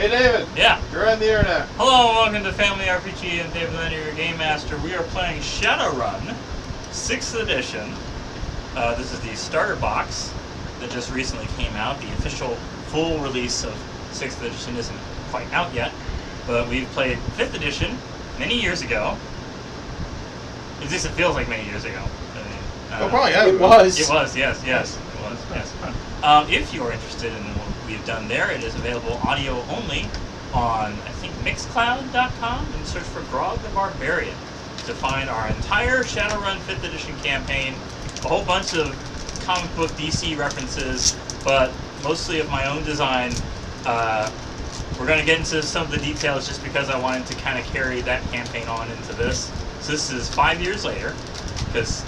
Hey David. Yeah. You're on the air now. Hello and welcome to Family RPG and David Leonard, your Game Master. We are playing Shadowrun, 6th edition. This is the starter box that just recently came out. The official full release of 6th edition isn't quite out yet, but we've played 5th edition many years ago. At least it feels like many years ago. Probably has. It was. It was, yes. It was, yes. If you're interested in what we've done there, it is available audio only on, I think, Mixcloud.com, and search for Grog the Barbarian to find our entire Shadowrun 5th edition campaign, a whole bunch of comic book DC references, but mostly of my own design. We're going to get into some of the details just because I wanted to kind of carry that campaign on into this. So this is 5 years later, because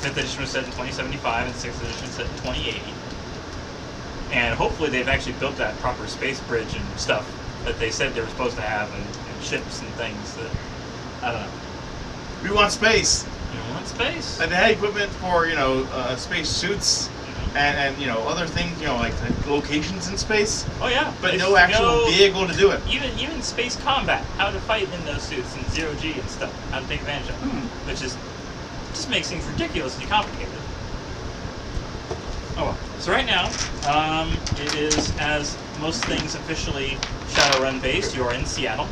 5th edition was set in 2075 and 6th edition was set in 2080. And hopefully they've actually built that proper space bridge and stuff that they said they were supposed to have, and ships and things that, I don't know. We want space. You want space. And they had equipment for, space suits and other things, like locations in space. Oh yeah. But no actual vehicle to do it. Even space combat, how to fight in those suits and zero-G and stuff, how to take advantage of it. Which is, just makes things ridiculously complicated. Oh well. So right now, it is, as most things officially Shadowrun based, you are in Seattle.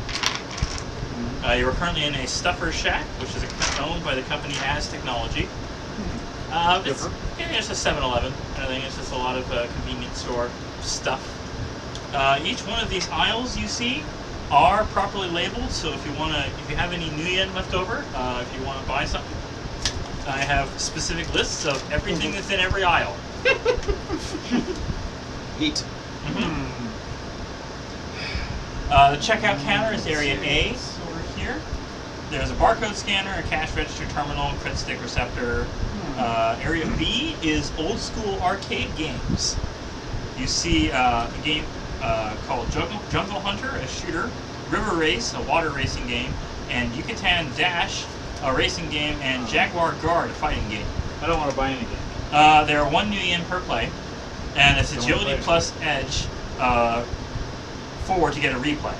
You are currently in a stuffer shack, which is owned by the company As Technology. It's just a 7-Eleven. I think it's just a lot of convenience store stuff. Each one of these aisles you see are properly labeled, so if you have any new yen left over, if you want to buy something, I have specific lists of everything that's in every aisle. Neat. The checkout counter is area A over here. There's a barcode scanner, a cash register terminal, credit stick receptor. Area B is old school arcade games. You see a game called Jungle Hunter, a shooter, River Race, a water racing game, and Yucatan Dash, a racing game, and Jaguar Guard, a fighting game. I don't want to buy any game. There are 1 new yen per play, and it's agility plus edge 4 to get a replay.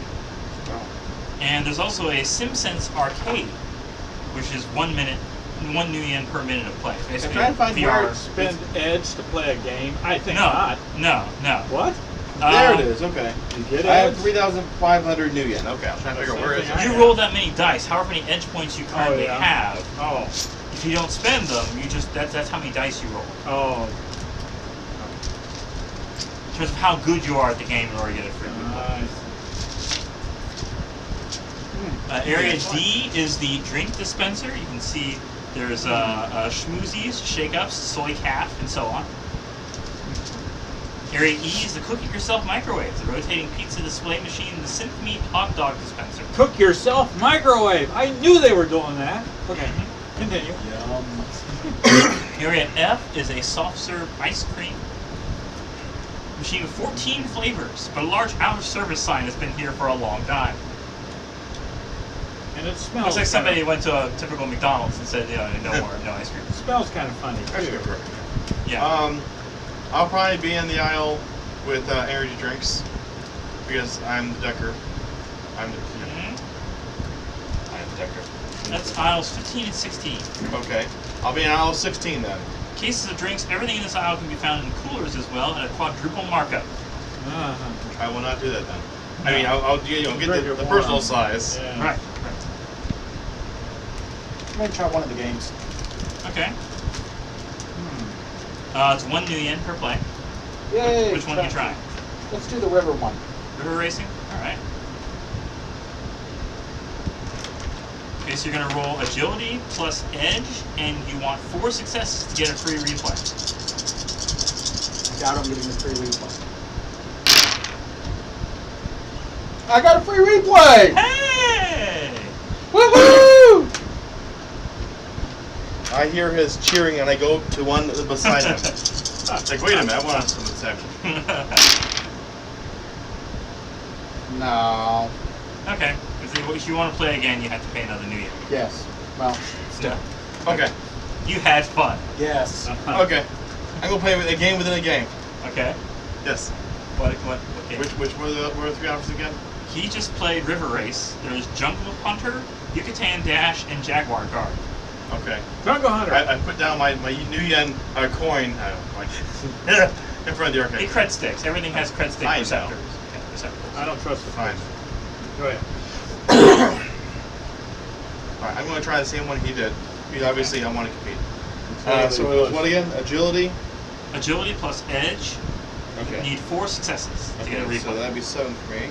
Oh. And there's also a SimSense arcade, which is 1 new yen per minute of play. Basically, trying to find VR. Spend edge to play a game? I think No, not. no. What? There it is. Okay. You get I have edge? 3,500 new yen. Okay, I'm trying to figure out where is it. You roll that many dice, however many edge points you currently have. Oh. If you don't spend them, that's how many dice you roll. Oh. In terms of how good you are at the game in order to get a free replay. Area D is the drink dispenser. You can see there's schmoozies, shake-ups, soy calf, and so on. Area E is the cook-it-yourself microwave, the rotating pizza display machine, the synth meat hot dog dispenser. Cook yourself microwave. I knew they were doing that. Okay. Continue. Area F is a soft-serve ice cream machine with 14 flavors, but a large out-of-service sign has been here for a long time. And it smells. Looks like somebody went to a typical McDonald's and said, no ice cream. It smells kind of funny. Yeah. I'll probably be in the aisle with energy drinks because I'm the decker. I'm the decker. That's aisles 15 and 16. Okay. I'll be in aisle 16 then. Cases of drinks, everything in this aisle can be found in coolers as well at a quadruple markup. I will not do that then. I mean, I'll get the personal size. Yeah. Right. I'm going to try one of the games. Okay. It's 1 new yen per play. Yay! Which one are you trying? Let's do the river one. River racing? Alright. Okay, so you're going to roll agility plus edge, and you want 4 successes to get a free replay. I doubt I'm getting a free replay. I got a free replay! Hey! Woohoo! I hear his cheering and I go to one beside him. It's like, wait a minute, I want to come to section. No. Okay. If you want to play again, you have to pay another new yen. Yes. Well, still. Okay. You had fun. Yes. Okay. I'm going to play a game within a game. Okay. Yes. What game? Which were the 3 options again? He just played River Race. There's Jungle Hunter, Yucatan Dash, and Jaguar Guard. Okay. Jungle Hunter. I put down my new yen coin in front of the arcade. Hey, cred sticks. Everything has cred stick I know. receptors. Yeah, receptors. I don't trust the Fine. Go ahead. Alright, I'm going to try the same one he did. Because obviously I want to compete. Okay. So it was what again? Agility? Agility plus edge. You Okay. need 4 successes to get a Okay, replay. so that'd be 7 for me.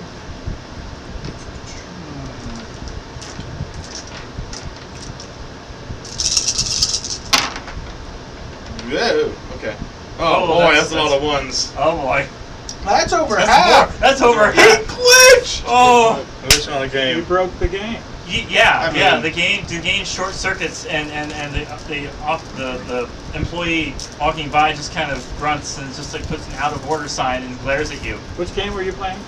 Whoa, okay. Oh, boy, that's a lot of ones. Oh boy. That's over That's half. more. That's over He half. glitched! Oh. Glitch on the You game. broke the game. Yeah, I yeah. mean- The game short circuits, and the employee walking by just kind of grunts and just like puts an out of order sign and glares at you. Which game were you playing?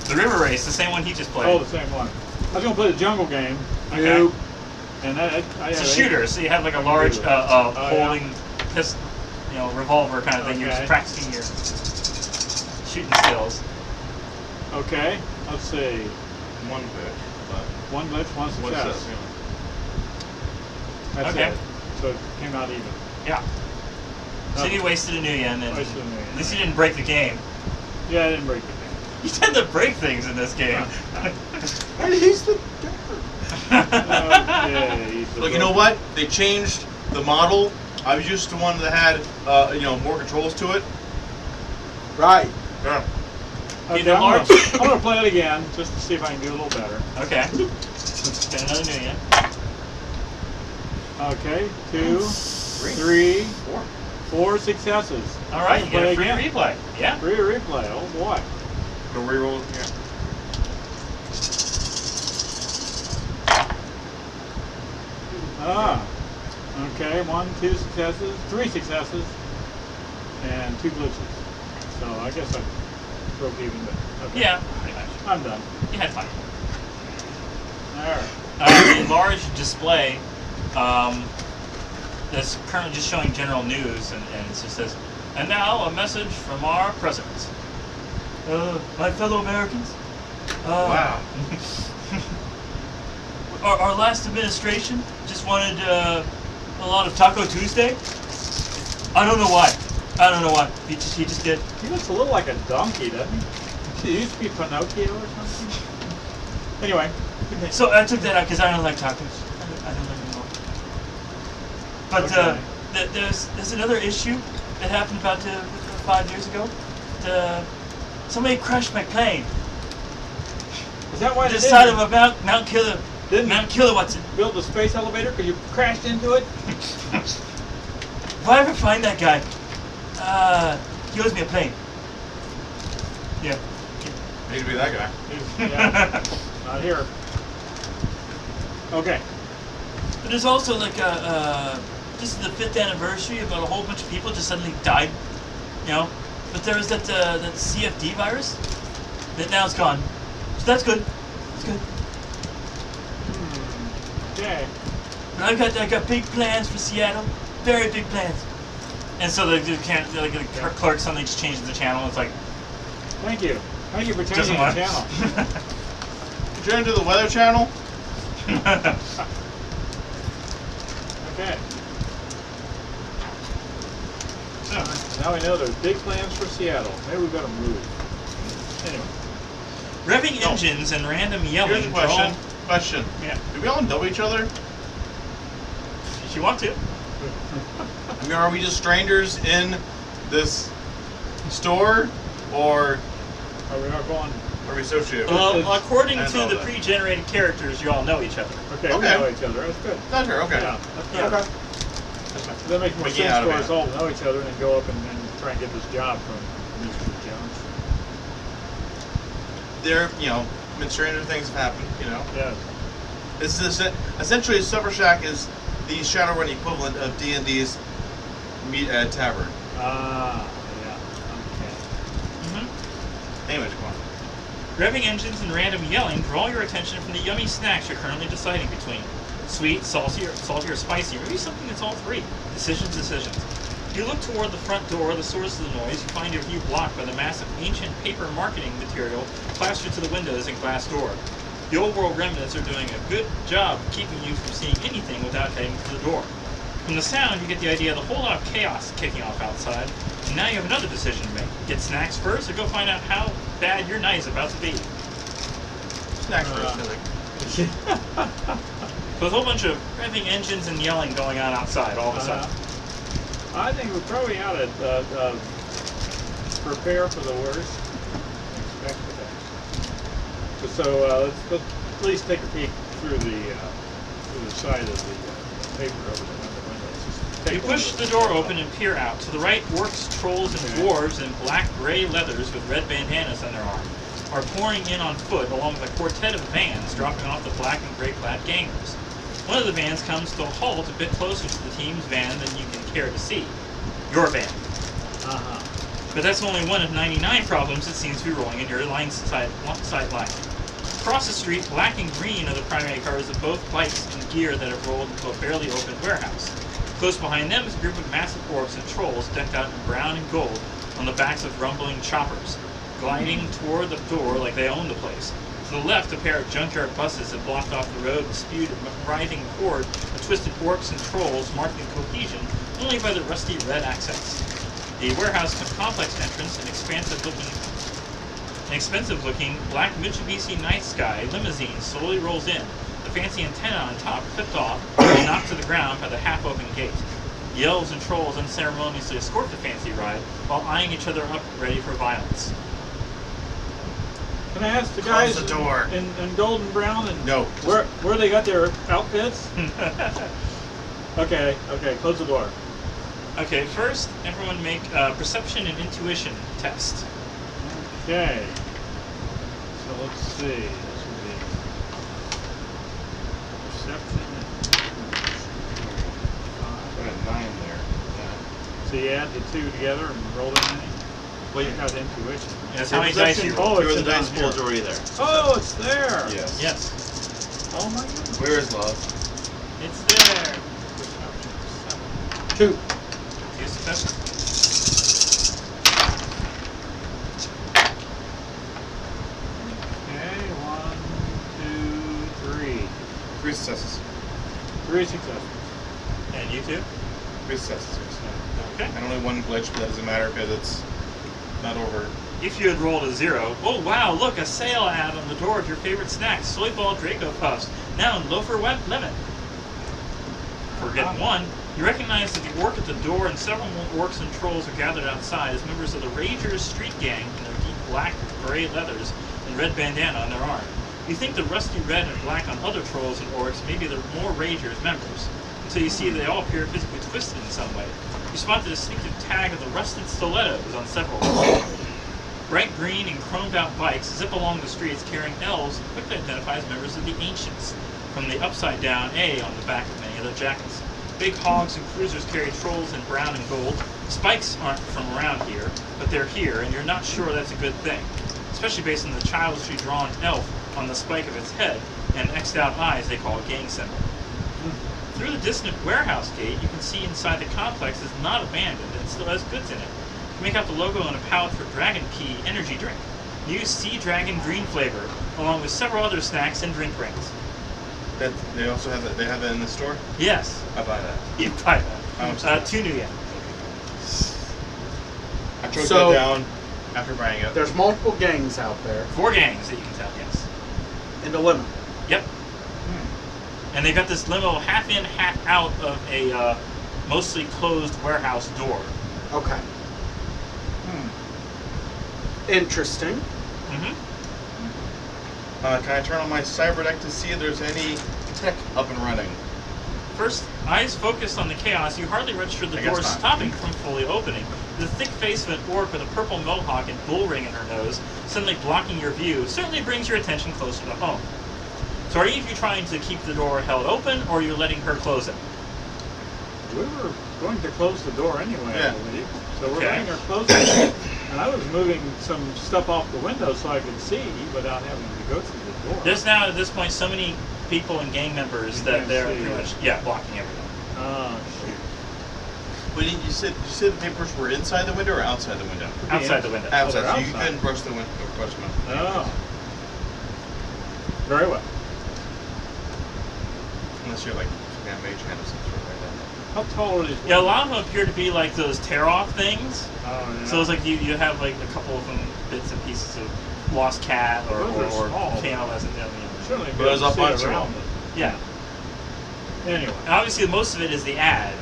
The River Race, the same one he just played. Oh, the same one. I was going to play the jungle game. Okay. Nope. And I It's a had shooter, so you have like a I can large do it. holding pistol, revolver kind of thing. You're just Okay. practicing your shooting skills. Okay. Let's see. One bit, but One glitch, one what's success. this? That's Okay. it. So it came out even. Yeah. So you wasted a new yen, and Wasted a new yen. at least you didn't break the game. Yeah, I didn't break the game. You tend to break things in this game. And he's the Okay. Look, you know what? They changed the model. I was used to one that had, more controls to it. Right. Yeah. Okay, the I'm large- gonna play it again just to see if I can do a little better. Okay. Get another new yen. Okay, 2, 3, 4 successes. All right, you get a Play free again. replay. Yeah. Free replay. Oh boy. Go reroll. Yeah. Ah. Okay, 1, 2 successes, 3 successes, and 2 glitches. So I guess I broke even, but okay. Yeah. Pretty much. I'm done. You had fun. Alright. The large display that's currently just showing general news, and it just says, and now a message from our president. My fellow Americans. Wow. Our last administration just wanted a lot of Taco Tuesday. I don't know why. He just did. He looks a little like a donkey, doesn't he? He used to be Pinocchio or something. Anyway. So I took that out because I don't like tacos. I don't like them at all. But Okay. there's another issue that happened about 5 years ago. Somebody crashed my plane. Is that why they This side of didn't a Mount Killer. Didn't- Mount Killer, what's it? build the space elevator because you crashed into it? If I ever find that guy, he owes me a plane. Yeah. Need to be that guy. Yeah. Not here. Okay. But there's also like this is the 5th anniversary. About a whole bunch of people just suddenly died. But there was that CFD virus. That now it's gone. So that's good. It's good. Okay. But I got big plans for Seattle. Very big plans. And so the clerk suddenly just changes the channel. It's like Thank you. Thank you for doesn't changing the want. channel. Turn to the Weather Channel. Okay. So, now we know there's big plans for Seattle. Maybe we gotta move. Anyway. Revving engines and random yelling. Here's a question. Question. Yeah. Do we all know each other? If you want to. I mean, are we just strangers in this store, or Are we not going? are we associated? Well, according I to know the that. pre-generated characters, you all know each other. Okay, we Okay. know each other. That's good. Not sure. Okay. Yeah, that's good. Yeah. Okay. That makes more Making sense out of for it. us all to know each other and then go up and try and get this job from Mr. Jones. There, been stranger things have happened. Yes. This is essentially Supper Shack is the Shadowrun equivalent of D&D's Meat at Tavern. Ah, yeah. Okay. Mm-hmm. Anyways, come on. Revving engines and random yelling draw your attention from the yummy snacks you're currently deciding between. Sweet, salty, or spicy, or maybe something that's all three. Decisions. You look toward the front door, the source of the noise. You find your view blocked by the massive ancient paper marketing material plastered to the windows and glass door. The old world remnants are doing a good job of keeping you from seeing anything without heading to the door. From the sound, you get the idea of a whole lot of chaos kicking off outside, and now you have another decision to make. Get snacks first, or go find out how bad your night is about to be. Snacks first, I think. So a whole bunch of revving engines and yelling going on outside all of a sudden. I think we probably ought to prepare for the worst, expect the best. So let's at least take a peek through the side of the paper over the windows. Just take You a push look. the door open and peer out. To the right, orcs, trolls, and dwarves in black gray leathers with red bandanas on their arm are pouring in on foot along with a quartet of vans dropping off the black and gray clad gangers. One of the vans comes to a halt a bit closer to the team's van than you can care to see. Your van. But that's only one of 99 problems that seems to be rolling in your side line. Across the street, black and green are the primary cars of both bikes and gear that have rolled into a barely opened warehouse. Close behind them is a group of massive orcs and trolls decked out in brown and gold on the backs of rumbling choppers, gliding toward the door like they own the place. To the left, a pair of junkyard buses have blocked off the road and spewed a writhing horde of twisted orcs and trolls marked in cohesion only by the rusty red accents. The warehouse complex entrance, an expensive-looking black Mitsubishi Night Sky limousine slowly rolls in, the fancy antenna on top clipped off and knocked to the ground by the half-open gate. The elves and trolls unceremoniously escort the fancy ride while eyeing each other up ready for violence. Can I ask the Close guys the door. in gold and brown and No. where they got their outfits? Okay, close the door. Okay, first, everyone make a perception and intuition test. Okay. So let's see. This would be perception I got 9 there. Yeah. So you add the two together and roll them in. Well, you got intuition. That's how many dice you roll. Oh, Where it's the dice down pool's here. already there. Oh, it's there. Yes. Yes, Oh my goodness. Where is love? it's there. 2. Two successes. Okay, 1, 2, 3. 3 successes. 3 successes. And you two? 3 successes. Yes. Okay. And only 1 glitch, but that doesn't matter because it's not over. If you had rolled a 0, oh wow, look, a sale ad on the door of your favorite snack, soy ball Draco Puffs, now in loafer lemon. For getting 1, you recognize that the orc at the door and several more orcs and trolls are gathered outside as members of the Ragers Street Gang in their deep black with gray leathers and red bandana on their arm. You think the rusty red and black on other trolls and orcs may be the more Ragers members, until you see they all appear physically twisted in some way. You spot the distinctive tag of the rusted stilettos on several of them. Bright green and chromed out bikes zip along the streets carrying elves and quickly identify as members of the Ancients, from the upside down A on the back of many of their jackets. Big hogs and cruisers carry trolls in brown and gold. Spikes aren't from around here, but they're here, and you're not sure that's a good thing, especially based on the childishly drawn elf on the spike of its head and X'd out eyes they call a gang symbol. Through the distant warehouse gate, you can see inside the complex is not abandoned and still has goods in it. You make out the logo on a pouch for Dragon Key energy drink. New Sea Dragon green flavor, along with several other snacks and drink rings. That they also have that. They have that in the store. Yes, I buy that. you buy How much? that. 2 new yen. I choked So- that down after buying it. There's multiple gangs out there 4 gangs that you can tell, yes. in the limo. Yep. And they got this limo half in, half out of a mostly closed warehouse door. Okay. Interesting. Mm-hmm. Can I turn on my cyber deck to see if there's any tech up and running? First, eyes focused on the chaos, you hardly registered the I guess door not. stopping from fully opening. The thick face of an orc with a purple mohawk and bull ring in her nose, suddenly blocking your view, certainly brings your attention closer to home. So are you trying to keep the door held open, or are you letting her close it? We were going to close the door anyway, Yeah. I believe. So we're Okay. letting her close it. And I was moving some stuff off the window so I could see without having to go through the door. There's now, at this point, so many people and gang members You that can't they're see pretty it. much, blocking everything. Oh, shoot. But you said the papers were inside the window or outside the window? Outside the window. Outside. they're So you outside. couldn't brush the window. Brush them out. Oh. Very well. Unless you're like mage hand or something like that. How tall are these? Yeah, a lot of them appear to be like those tear-off things. Oh, yeah. So it's like you have like a couple of them bits and pieces of lost cat or Those are small. channel as you know. Certainly But there's a bunch of around them. Yeah. Anyway. And obviously, most of it is the ad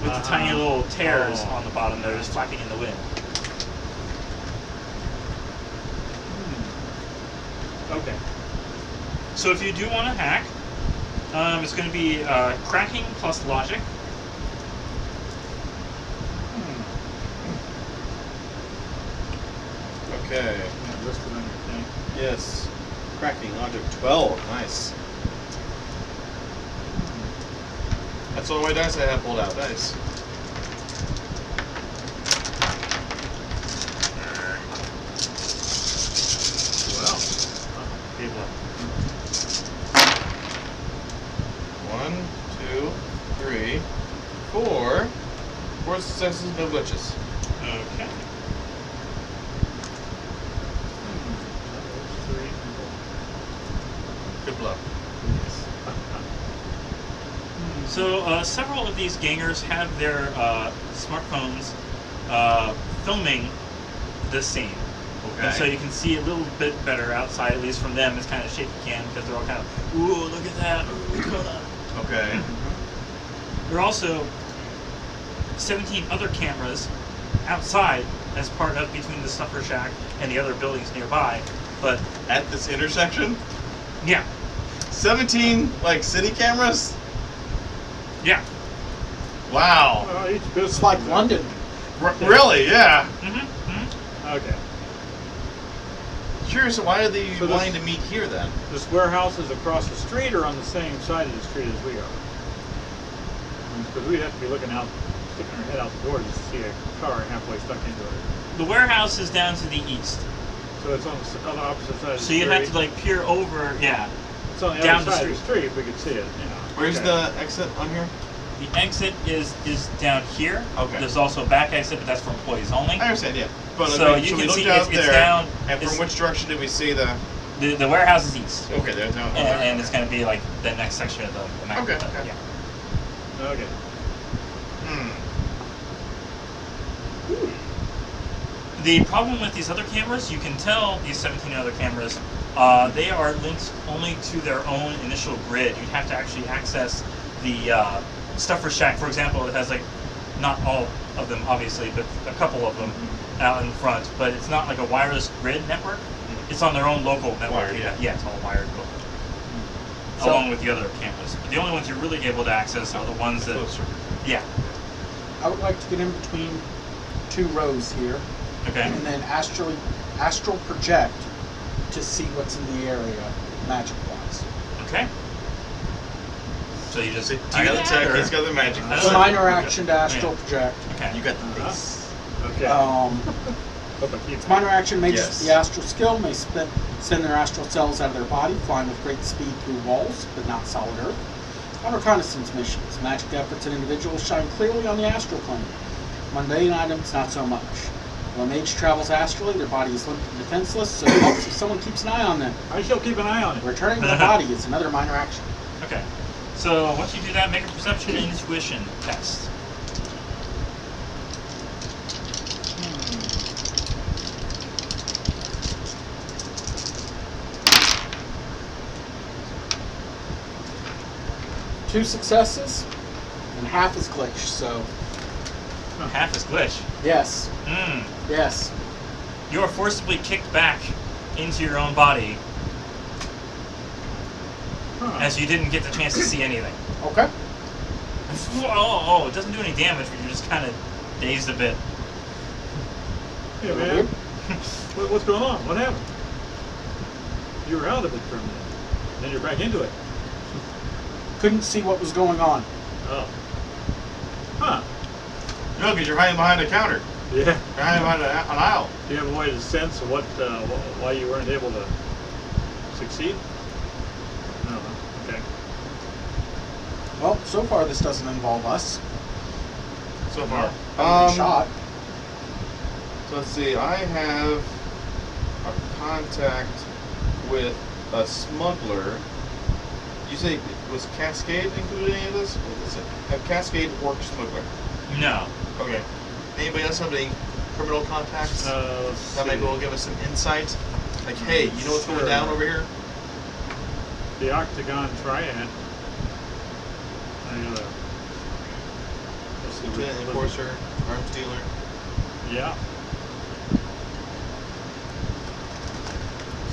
with the tiny little tears Oh. on the bottom that are just flapping in the wind. Okay. So if you do want to hack, it's going to be cracking plus logic. Okay. Yeah, listed on your thing. Yes. Cracking logic 12. Nice. That's all my dice I have pulled out. Nice. Well. People. 1, 2, 3, 4. 4 successes, no glitches. Okay. Good luck. So several of these gangers have their smartphones filming the scene. Okay. And so you can see a little bit better outside, at least from them. It's kind of shaky cam because they're all kind of, ooh, look at that. Ooh, what's going on? Okay. There are also 17 other cameras outside as part of between the Stuffer Shack and the other buildings nearby. But At this intersection, yeah, 17 like city cameras. yeah. Wow. Well, each business It's like is London. Really? Yeah. Okay. Curious, why are they So this- wanting to meet here then? This warehouse is across the street or on the same side of the street as we are? Because we'd have to be looking out, sticking our head out the door just to see a car halfway stuck into it. The warehouse is down to the east. So it's on the opposite side of the So street. you'd have to like peer over, yeah. It's on the down other the side of the street if we could see it. Yeah. Where's Okay. the exit on here? The exit is down here. Okay. There's also a back exit, but that's for employees only. I understand, yeah. But So we, you so we can looked see out it's there, down. and it's- from which direction did we see the? The warehouse is east, Okay, there's no. and it's going to be like the next section of the map. Okay, but, okay. Yeah. Okay. The problem with these other cameras, you can tell these 17 other cameras, they are linked only to their own initial grid. You'd have to actually access the Stuffer Shack, for example. It has like, not all of them obviously, but a couple of them out in front. But it's not like a wireless grid network. It's on their own local network. Wired, yeah. Yeah, it's all wired local. So- Along with the other cameras. But the only ones you're really able to access are the ones that, Closer. yeah. I would like to get in between two rows here Okay. and then astral project to see what's in the area magic-wise. Okay. So you just do I got the that, tech. or- He's got the magic. I don't So know. minor action to astral project. Okay. You got the face. Okay. Hope I keep It's minor action mages Yes. the astral skill may send their astral cells out of their body, flying with great speed through walls, but not solid earth. On reconnaissance missions, magic efforts and individuals shine clearly on the astral plane. Mundane items, not so much. When a mage travels astrally, their body is limp and defenseless, so it helps if someone keeps an eye on them. I shall keep an eye on it. Returning to the body is another minor action. Okay. So once you do that, make a perception and intuition test. Two successes, and half is glitch, so Half is glitch. yes, Mm. yes. You are forcibly kicked back into your own body Huh. as you didn't get the chance to see anything. Okay. Oh, it doesn't do any damage, but you're just kind of dazed a bit. Hey, man. What's going on? What happened? You were out of it for a minute. Then you're back into it. Couldn't see what was going on. Oh. Huh. No, because you're hiding behind a counter. Yeah. You're hiding behind an aisle. Do you have a way to sense what why you weren't able to succeed? No. Okay. Well, so far this doesn't involve us. so far. Shot. So let's see. I have a contact with a smuggler. You say was Cascade included in any of this? Have Cascade worked smuggler? No. Okay. Anybody else have any criminal contacts that maybe will give us some insight? Like, hey, you know what's going down over here? The Octagon Triad. I gotta. Let's see, Lieutenant Enforcer, Arms Dealer. Yeah.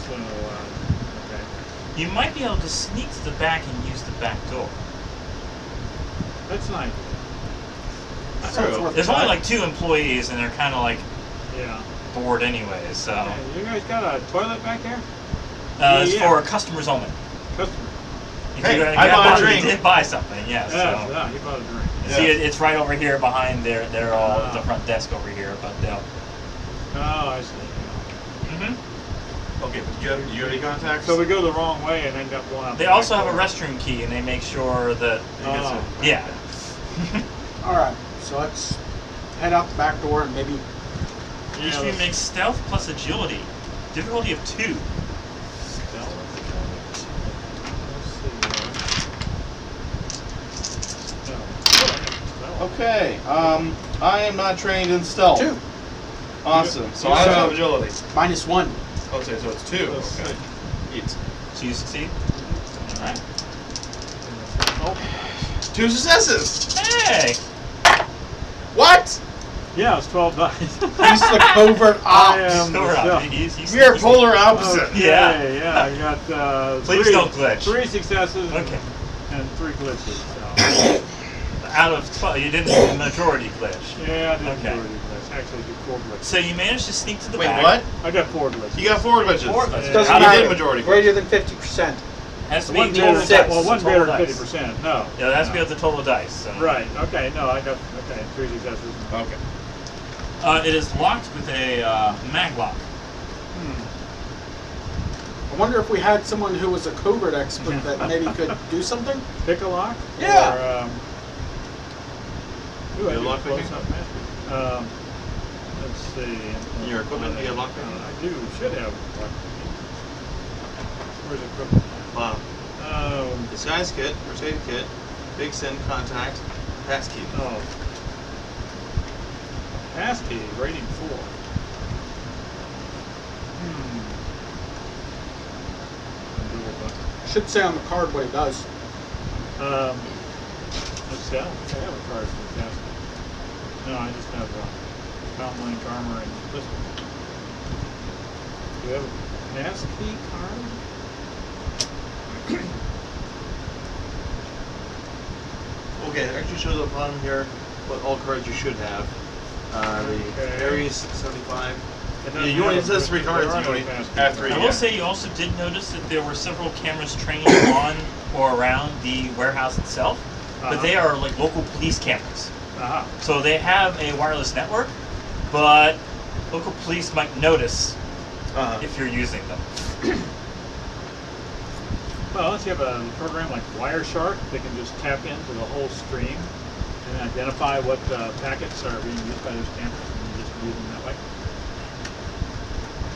So, okay. You might be able to sneak to the back and use the back door. That's nice. True. There's only like 2 employees, and they're kind of like Yeah. bored anyway. So Hey, you guys got a toilet back here? it's for customers only. Customer. If Hey, you I bought a you drink. did buy something, yes. Yeah, So. yeah, he bought a drink. You see, it's right over here behind their the Ah. front desk over here, but they'll. Oh, I see. hmm Okay, but do you have any contacts? So we go the wrong way and end up going out. They the also back have a door. restroom key, and they make sure that. Oh. Yeah. All right. So let's head out the back door and maybe. Yeah, Each let's- makes stealth plus agility. Difficulty of 2. Stealth. Okay. I am not trained in stealth. 2. Awesome. So You I don't suck. have agility. -1. Okay, so it's 2. Let's Okay. see. Eat. So you succeed. All right. Oh. 2 successes. Hey. What? Yeah, it's 12 dice. He's the covert I ops. am Sure. stealth. He's We are polar opposite. Okay, yeah, I got Please don't glitch. 3 successes Okay. and 3 glitches. So. Out of 12, you didn't do the majority glitch. Yeah, I didn't Okay. do any glitch. Actually, I did 4 glitches. So you managed to sneak to the Wait, back. what? I got 4 glitches. You got 4 glitches. 4 glitches. Yeah. Doesn't How matter. you did majority? Greater than 50%. Has to be One total greater, dice. well, one Total greater than dice. 50%. No. Yeah, that has to be no. with the total dice. So. Right. Okay. No, I got 3 successes. Okay. It is locked with a mag lock. I wonder if we had someone who was a covert expert that maybe could do something. Pick a lock. Yeah. Or, ooh, I You did lock close picking? up mastery. Let's see. In your equipment, you have lock picking? I do. Should have lock picking. Where's equipment? Wow. Um. Disguise kit, first aid kit, big sin contact, passkey. Oh. Passkey rating 4. Should say on the card what it does. Let's see. I don't think I have a card for Passkey. No, I just have Mountain Link armor and this one. Do you have a Passkey card? Okay, it actually shows up on here what all cards you should have. The Okay. Aries 75. It Yeah, doesn't you only have- says 3 cards. there are You no only Passkey have cards. 3. I Yeah. will say you also did notice that there were several cameras trained on or around the warehouse itself, but they are like local police cameras. Aha. So they have a wireless network, but local police might notice if you're using them. Well, unless you have a program like Wireshark that can just tap into the whole stream and identify what packets are being used by those cameras and just use them that way.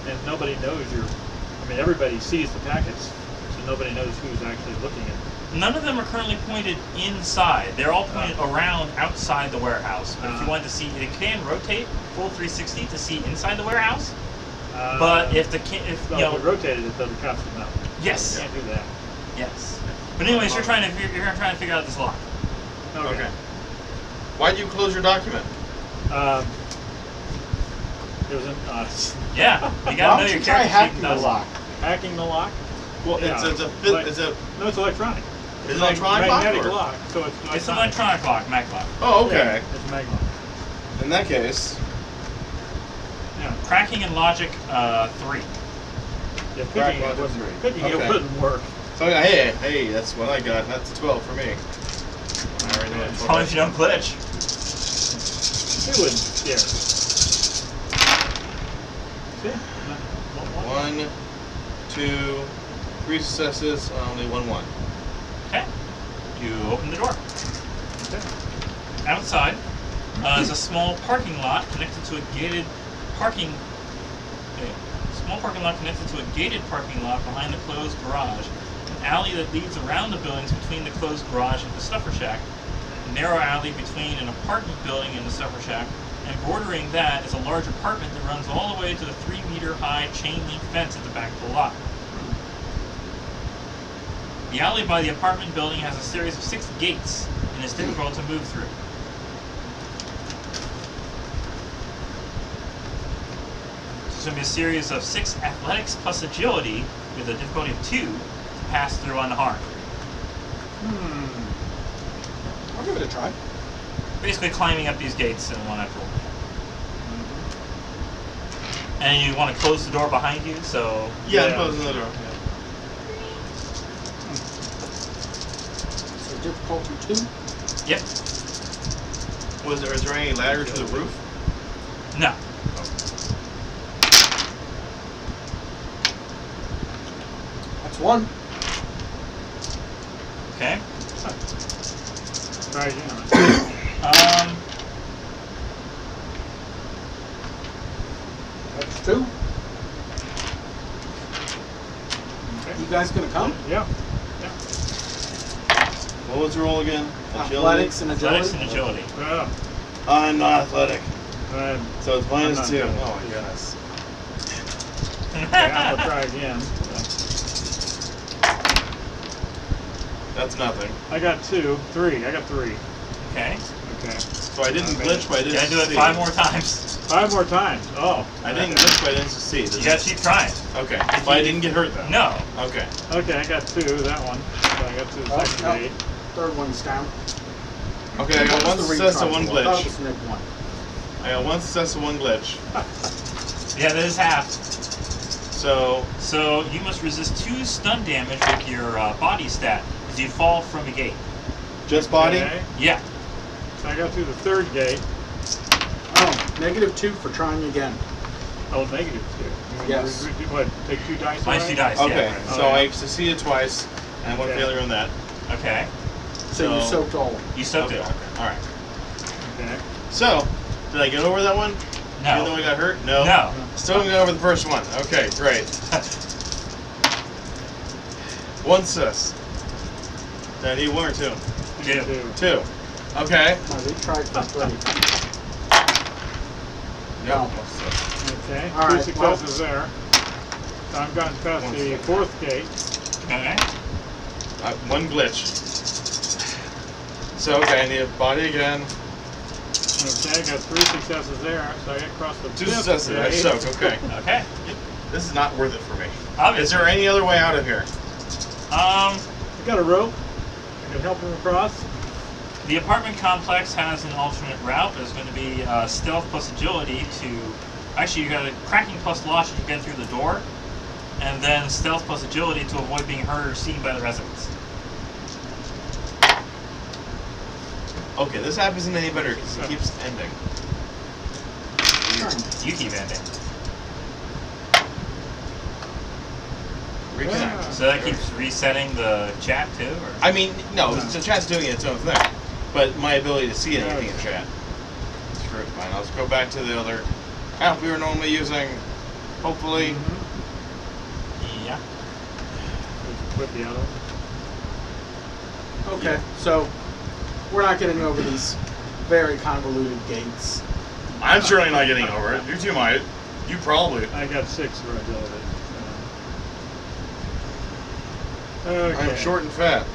And nobody knows everybody sees the packets, so nobody knows who's actually looking at them. None of them are currently pointed inside. They're all pointed around outside the warehouse. But if you wanted to see, they can rotate full 360 to see inside the warehouse. But if the if no, you know, if we rotated it, though, the cops would know. yes, You can't do that. yes. But anyways, you're trying to figure out this lock. Okay. Why did you close your document? It was Yeah, you Why gotta know don't your you try character sheet hacking the does. lock? hacking the lock. Well, Yeah, it's no, it's electronic. It's an electronic lock, magnetic or- lock. So it's It's an electronic lock, mag lock. Oh, okay. Yeah, it's a mag lock. In that case, Yeah. Cracking and logic 3. Yeah, Crack picking it logic wouldn't, 3. picking it Okay. wouldn't work. so hey, that's what I got. That's a 12 for me. I already know As it's long as you don't glitch. It wouldn't scare. See? One. 1, 2, 3 successes, only 1. Okay. You open the door. Okay. Outside, is a small parking lot connected to a gated parking. Small parking lot connected to a gated parking lot behind the closed garage. An alley that leads around the buildings between the closed garage and the stuffer shack. A narrow alley between an apartment building and the stuffer shack. And bordering that is a large apartment that runs all the way to the 3-meter-high chain link fence at the back of the lot. The alley by the apartment building has a series of 6 gates and is difficult to move through. There's going to be a series of 6 athletics plus agility with a difficulty of 2 to pass through unharmed. I'll give it a try. Basically climbing up these gates in one after one. And you want to close the door behind you, so... Yeah, I'm closing the door. So difficulty 2. Yep. Is there any ladder to the roof? No. That's 1. Okay. Try again. That's 2. Okay. You guys gonna come? Yeah. What was the roll again? Athletics and agility. Athletics and agility. Yeah. I'm not athletic. Uh, So it's minus I'm not 2. good. Oh my goodness. okay, I'll try again. That's nothing. I got 2, 3. I got 3. Okay. Okay. So I didn't glitch, but I You didn't gotta do it succeed. 5 more times. 5 more times. Oh. I didn't glitch, but I didn't succeed. You gotta keep trying. Okay. But I didn't get hurt though. No. Okay. Okay, I got 2. That one. So I got to the second no. gate. Third one's down. Okay, I got What 1 was the success and retry 1 roll? That glitch. was Nick 1. I got 1 success and 1 glitch. Yeah, that is half. So So you must resist 2 stun damage with your body stat as you fall from a gate. just body. Okay. Yeah. So I got through the third gate. Oh, -2 for trying again. Oh, negative 2. Yes. What? Take 2 dice Minus away? 2 dice, Okay. yeah. So Oh, yeah. I succeeded twice and 1 Okay. failure on that. Okay. So you soaked all of them. You soaked Okay. it. All right. Okay. So did I get over that one? Even though No. I got hurt? No. No. Still gonna go over the first one. Okay, great. 1 sus. Did I need 1 or 2? 2. 2. Okay. No, they tried for 3. No. Okay. All 2 right, successes there. So I've gotten past One the second. 4th gate. Okay. 1 glitch. So okay, I need a body again. Okay, I got 3 successes there. So I get across the 2 fifth successes. I gate. soaked. Okay. Okay. This is not worth it for me. Obviously. Is there any other way out of here? I got a rope. I can help him across. The apartment complex has an alternate route. There's going to be stealth plus agility to... Actually, you got a cracking plus logic to get through the door, and then stealth plus agility to avoid being heard or seen by the residents. Okay, this app isn't any better because it keeps ending. You keep ending. Reconnect. So that keeps resetting the chat too? Or? I mean, no, the chat's doing its own thing, but my ability to see anything in chat. Screw it, fine. I'll just go back to the other app we were normally using. Hopefully. Yeah. With the other. Okay, so we're not getting over these very convoluted gates. I'm certainly not getting over it. You two might. You probably. I got 6 for agility. Okay. I'm short and fat.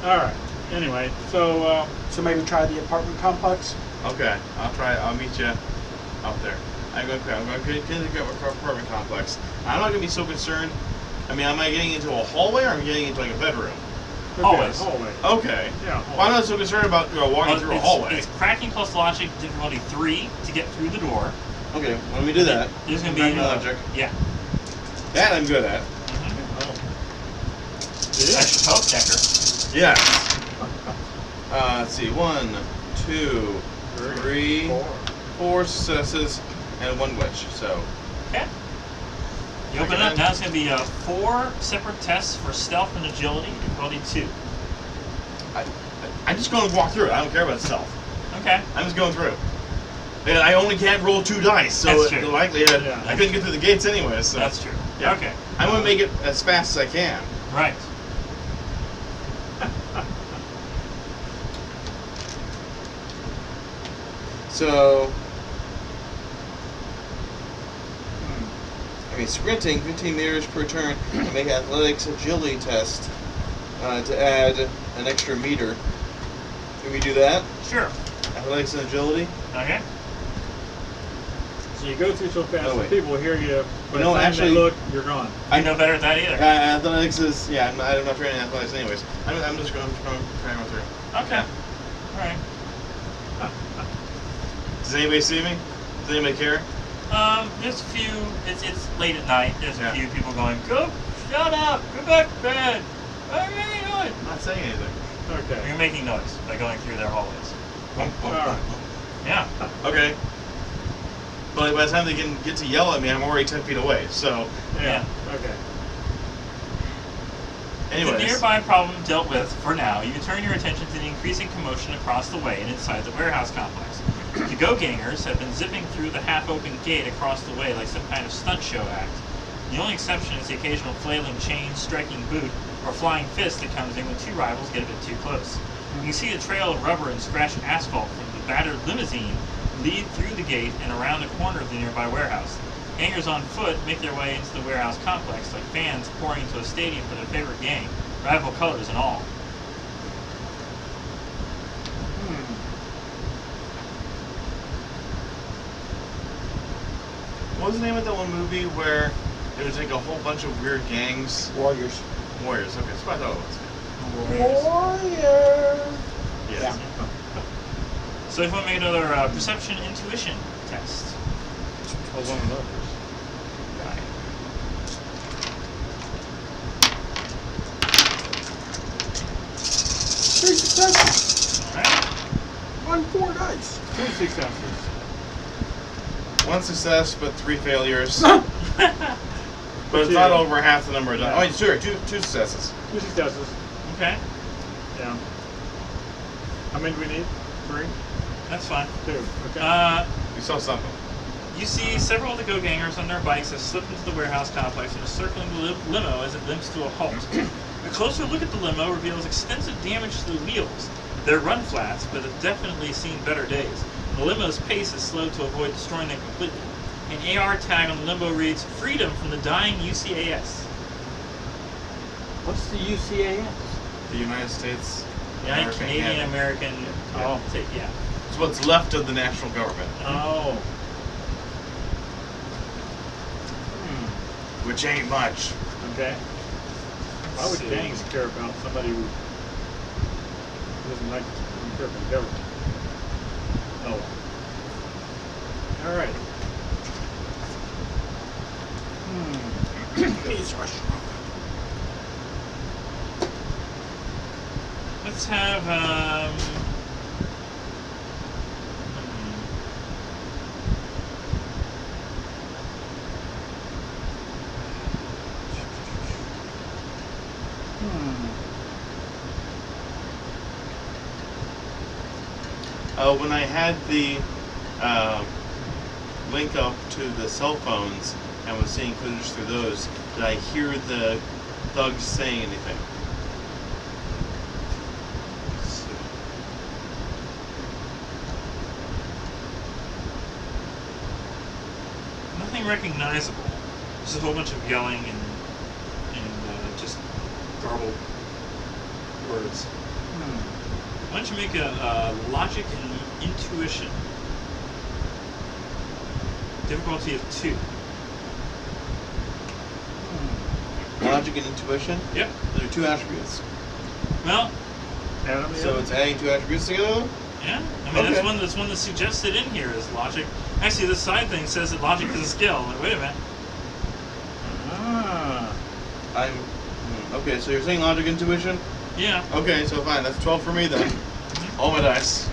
All right. Anyway, so So maybe try the apartment complex. Okay, I'll try. I'll meet you out there. I'm going to continue to go to apartment complex. I'm not going to be so concerned. I mean, am I getting into a hallway or am I getting into like a bedroom? Hallways. Hallway. Okay. Yeah. Why am I so concerned about walking through a hallway? It's cracking plus logic, difficulty 3 to get through the door. Okay, let me do that. There's going to be... Cracking logic. Yeah. That I'm good at. Oh. Extra poke checker. Yes. Let's see. 1, 2, 3, 4 successes, and 1 glitch. So. Okay. You open it up, now it's going to be 4 separate tests for stealth and agility, difficulty 2. I I'm just going to walk through it. I don't care about stealth. Okay. I'm just going through. And I only can't roll 2 dice, so That's true. the likelihood Yeah. I couldn't get through the gates anyway. So That's true. Yeah. Okay. I'm gonna make it as fast as I can. Right. So, I mean, sprinting 15 meters per turn. Make athletics agility test to add an extra meter. Can we do that? Sure. Athletics and agility. Okay. So you go through so fast, No, that wait. people hear you. By No, the time actually- they look, you're gone. I know better at that either. Athletics is I'm not training athletics anyways. I'm just going to try and run through. Okay. All right. Does anybody see me? Does anybody care? There's a few. It's late at night. There's Yeah. a few people going, "Go, shut up, go back to bed." What are you doing? I'm not saying anything. Okay. You're making noise by going through their hallways. Alright. Yeah. Okay. But by the time they can get to yell at me, I'm already 10 feet away. So, Yeah. Okay. anyways. The nearby problem dealt with for now, you turn your attention to the increasing commotion across the way and inside the warehouse complex. The go-gangers have been zipping through the half-open gate across the way like some kind of stunt show act. The only exception is the occasional flailing chain, striking boot, or flying fist that comes in when 2 rivals get a bit too close. You can see a trail of rubber and scratched asphalt from the battered limousine lead through the gate and around the corner of the nearby warehouse. Gangers on foot make their way into the warehouse complex like fans pouring into a stadium for their favorite gang, rival colors and all. What was the name of that one movie where there was like a whole bunch of weird gangs? Warriors. Warriors. Okay, that's what I thought it was. Warriors. Yes. Yeah. So if you want to make another perception intuition test. Well, one of those. Three successes. Alright. On 4 dice. 2 successes. 1 success, but 3 failures. But it's not over half the number of dice. Oh, sure, two successes. 2 successes. Okay, Yeah. How many do we need? 3? that's fine. 2. Okay. We saw something. You see several of the go-gangers on their bikes have slipped into the warehouse complex and are circling the limo as it limps to a halt. A closer look at the limo reveals extensive damage to the wheels. They're run flats, but have definitely seen better days. The limo's pace is slowed to avoid destroying them completely. An AR tag on the limo reads, "Freedom from the dying UCAS." What's the UCAS? The United States. Yeah, Canadian American. Oh. Yeah. It's what's left of the national government, Oh. which ain't much. Okay. Why would gangs care about somebody who doesn't like to care for the government? Oh. All right. He's rushing. Let's have When I had the link up to the cell phones and was seeing footage through those, did I hear the thugs saying anything? nothing recognizable. Just a whole bunch of yelling and just garbled words. Why don't you make a logic and intuition? Difficulty of 2. Logic and intuition? Yep. There are 2 attributes. Well, So it's adding 2 attributes together? yeah. I mean, Okay. that's one that's suggested in here is logic. Actually, this side thing says that logic is a skill. Like, wait a minute. Okay, so you're saying logic intuition? Yeah. Okay, so fine, that's 12 for me then. All my dice.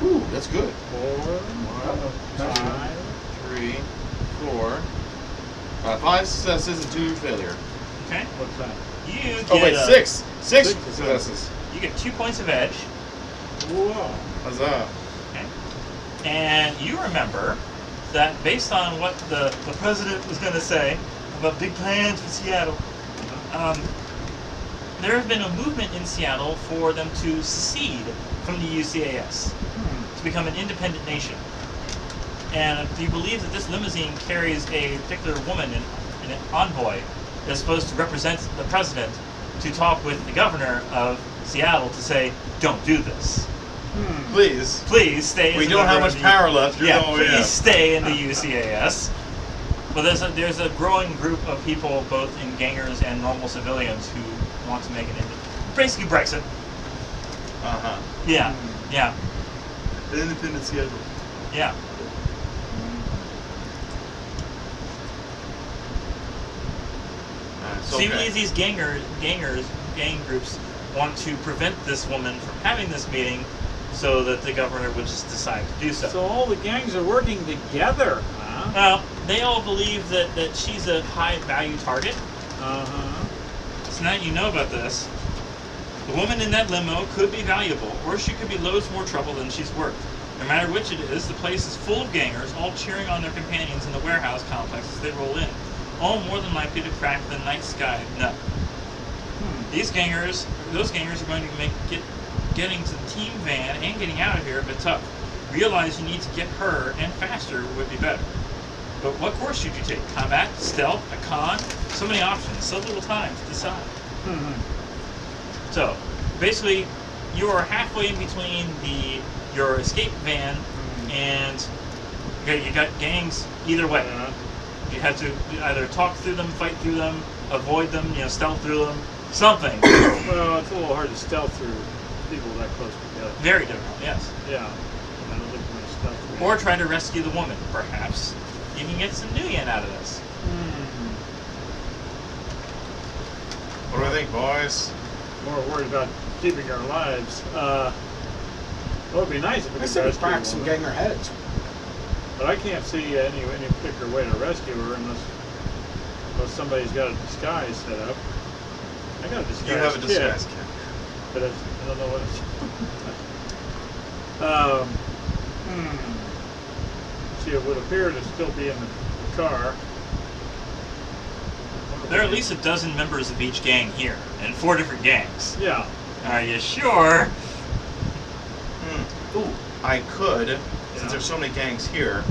Ooh, that's good. 4, 5, 3, 4, 5 successes and 2 failure. Okay. What's that? You get Oh wait, 6. 6 Six successes. You get 2 points of edge. Whoa. Huzzah. Okay. And you remember that based on what the president was going to say about big plans for Seattle, there has been a movement in Seattle for them to secede from the UCAS, to become an independent nation. And do you believe that this limousine carries a particular woman, an envoy, that's supposed to represent the president to talk with the governor of Seattle to say, don't do this. Please. Please stay as We a don't have member much of the- power left. You're Yeah, going please in. stay in the UCAS. But there's a growing group of people, both in gangers and normal civilians, who want to make an basically Brexit. Uh-huh. Yeah, yeah, Independent Seattle. yeah. It's See, okay. these gang groups want to prevent this woman from having this meeting, so that the governor would just decide to do so. So all the gangs are working together, huh? Well, they all believe that she's a high value target. Uh-huh. So now that you know about this, the woman in that limo could be valuable, or she could be loads more trouble than she's worth. No matter which it is, the place is full of gangers, all cheering on their companions in the warehouse complex as they roll in, all more than likely to crack the night sky nut. Those gangers are going to make getting to the team van and getting out of here a bit tough. Realize you need to get her, and faster would be better. But what course should you take? Combat, stealth, a con? So many options, so little time to decide. So, basically, you are halfway in between your escape van and you got gangs either way. You have to either talk through them, fight through them, avoid them, stealth through them, something. Well, it's a little hard to stealth through people that close together. Very difficult, yes. Yeah. I don't think we're going to stealth through. Or try to rescue the woman, perhaps. You can get some new yen out of this. What do I think, boys? More worried about keeping our lives. Well, it'd be nice if we I could said we rescue crack a some woman. ganger heads. But I can't see any particular way to rescue her unless somebody's got a disguise set up. I got a disguise You have a kit, disguise kit. but I don't know what it's. See, it would appear to still be in the car. There are at least a dozen members of each gang here, and 4 different gangs. Yeah. Are you sure? Ooh, I could, since there's so many gangs here,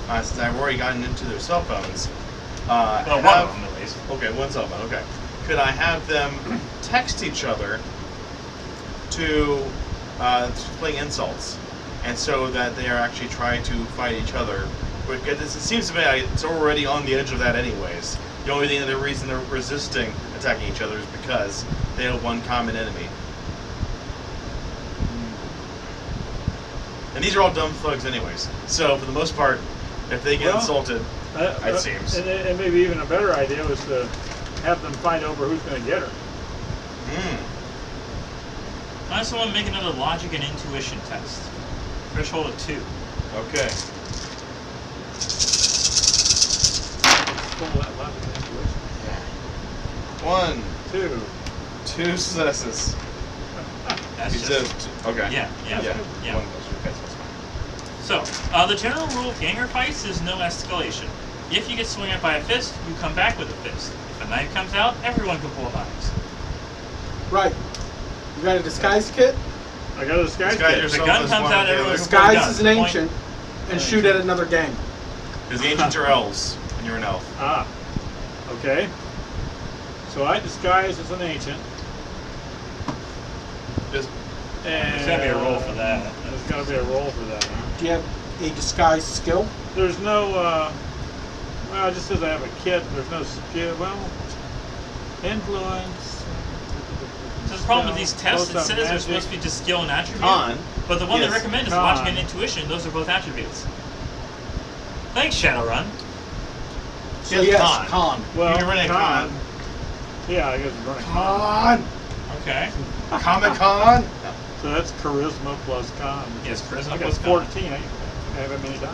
since I've already gotten into their cell phones. Well, one of them at least. Okay, one cell phone. Okay, could I have them text each other to playing insults, and so that they are actually trying to fight each other? Because it seems to me like it's already on the edge of that, anyways. The only thing, the reason they're resisting attacking each other is because they have one common enemy. And these are all dumb thugs, anyways. So for the most part, if they get insulted, it seems. And maybe even a better idea was to have them fight over who's going to get her. I also want to make another logic and intuition test. Threshold of 2. Okay. Pull that logic and intuition. 1, 2. 2 successes. That's You just... said okay. Yeah. One of those. Okay, so that's fine. So, the general rule of ganger fights is no escalation. If you get swung at by a fist, you come back with a fist. If a knife comes out, everyone can pull knives. Right. You got a disguise kit? I got a disguise Disguise kit. yourself If a gun as comes one out, of the everyone others. can pull a gun. Disguise as an Point- ancient and shoot at another gang. Because the ancients are elves, and you're an elf. Ah. Okay. So I disguise as an ancient. Just And There's gotta be a roll for that. There's got to be a roll for that, huh? Do you have a disguise skill? There's no, well, it just says I have a kit. There's no skill. Well, influence. So the problem with these tests, it Close-up says they're magic. supposed to be just skill and attribute. con. But the one Yes. they recommend is Con. logic and intuition. Those are both attributes. Thanks, Shadowrun. So Yes, yes, con. con. Well, You're running a con. Yeah, I guess it's running con. Con. Okay. Comic Con. So that's charisma plus con. Yes, charisma I got plus con. 14. I haven't many dice.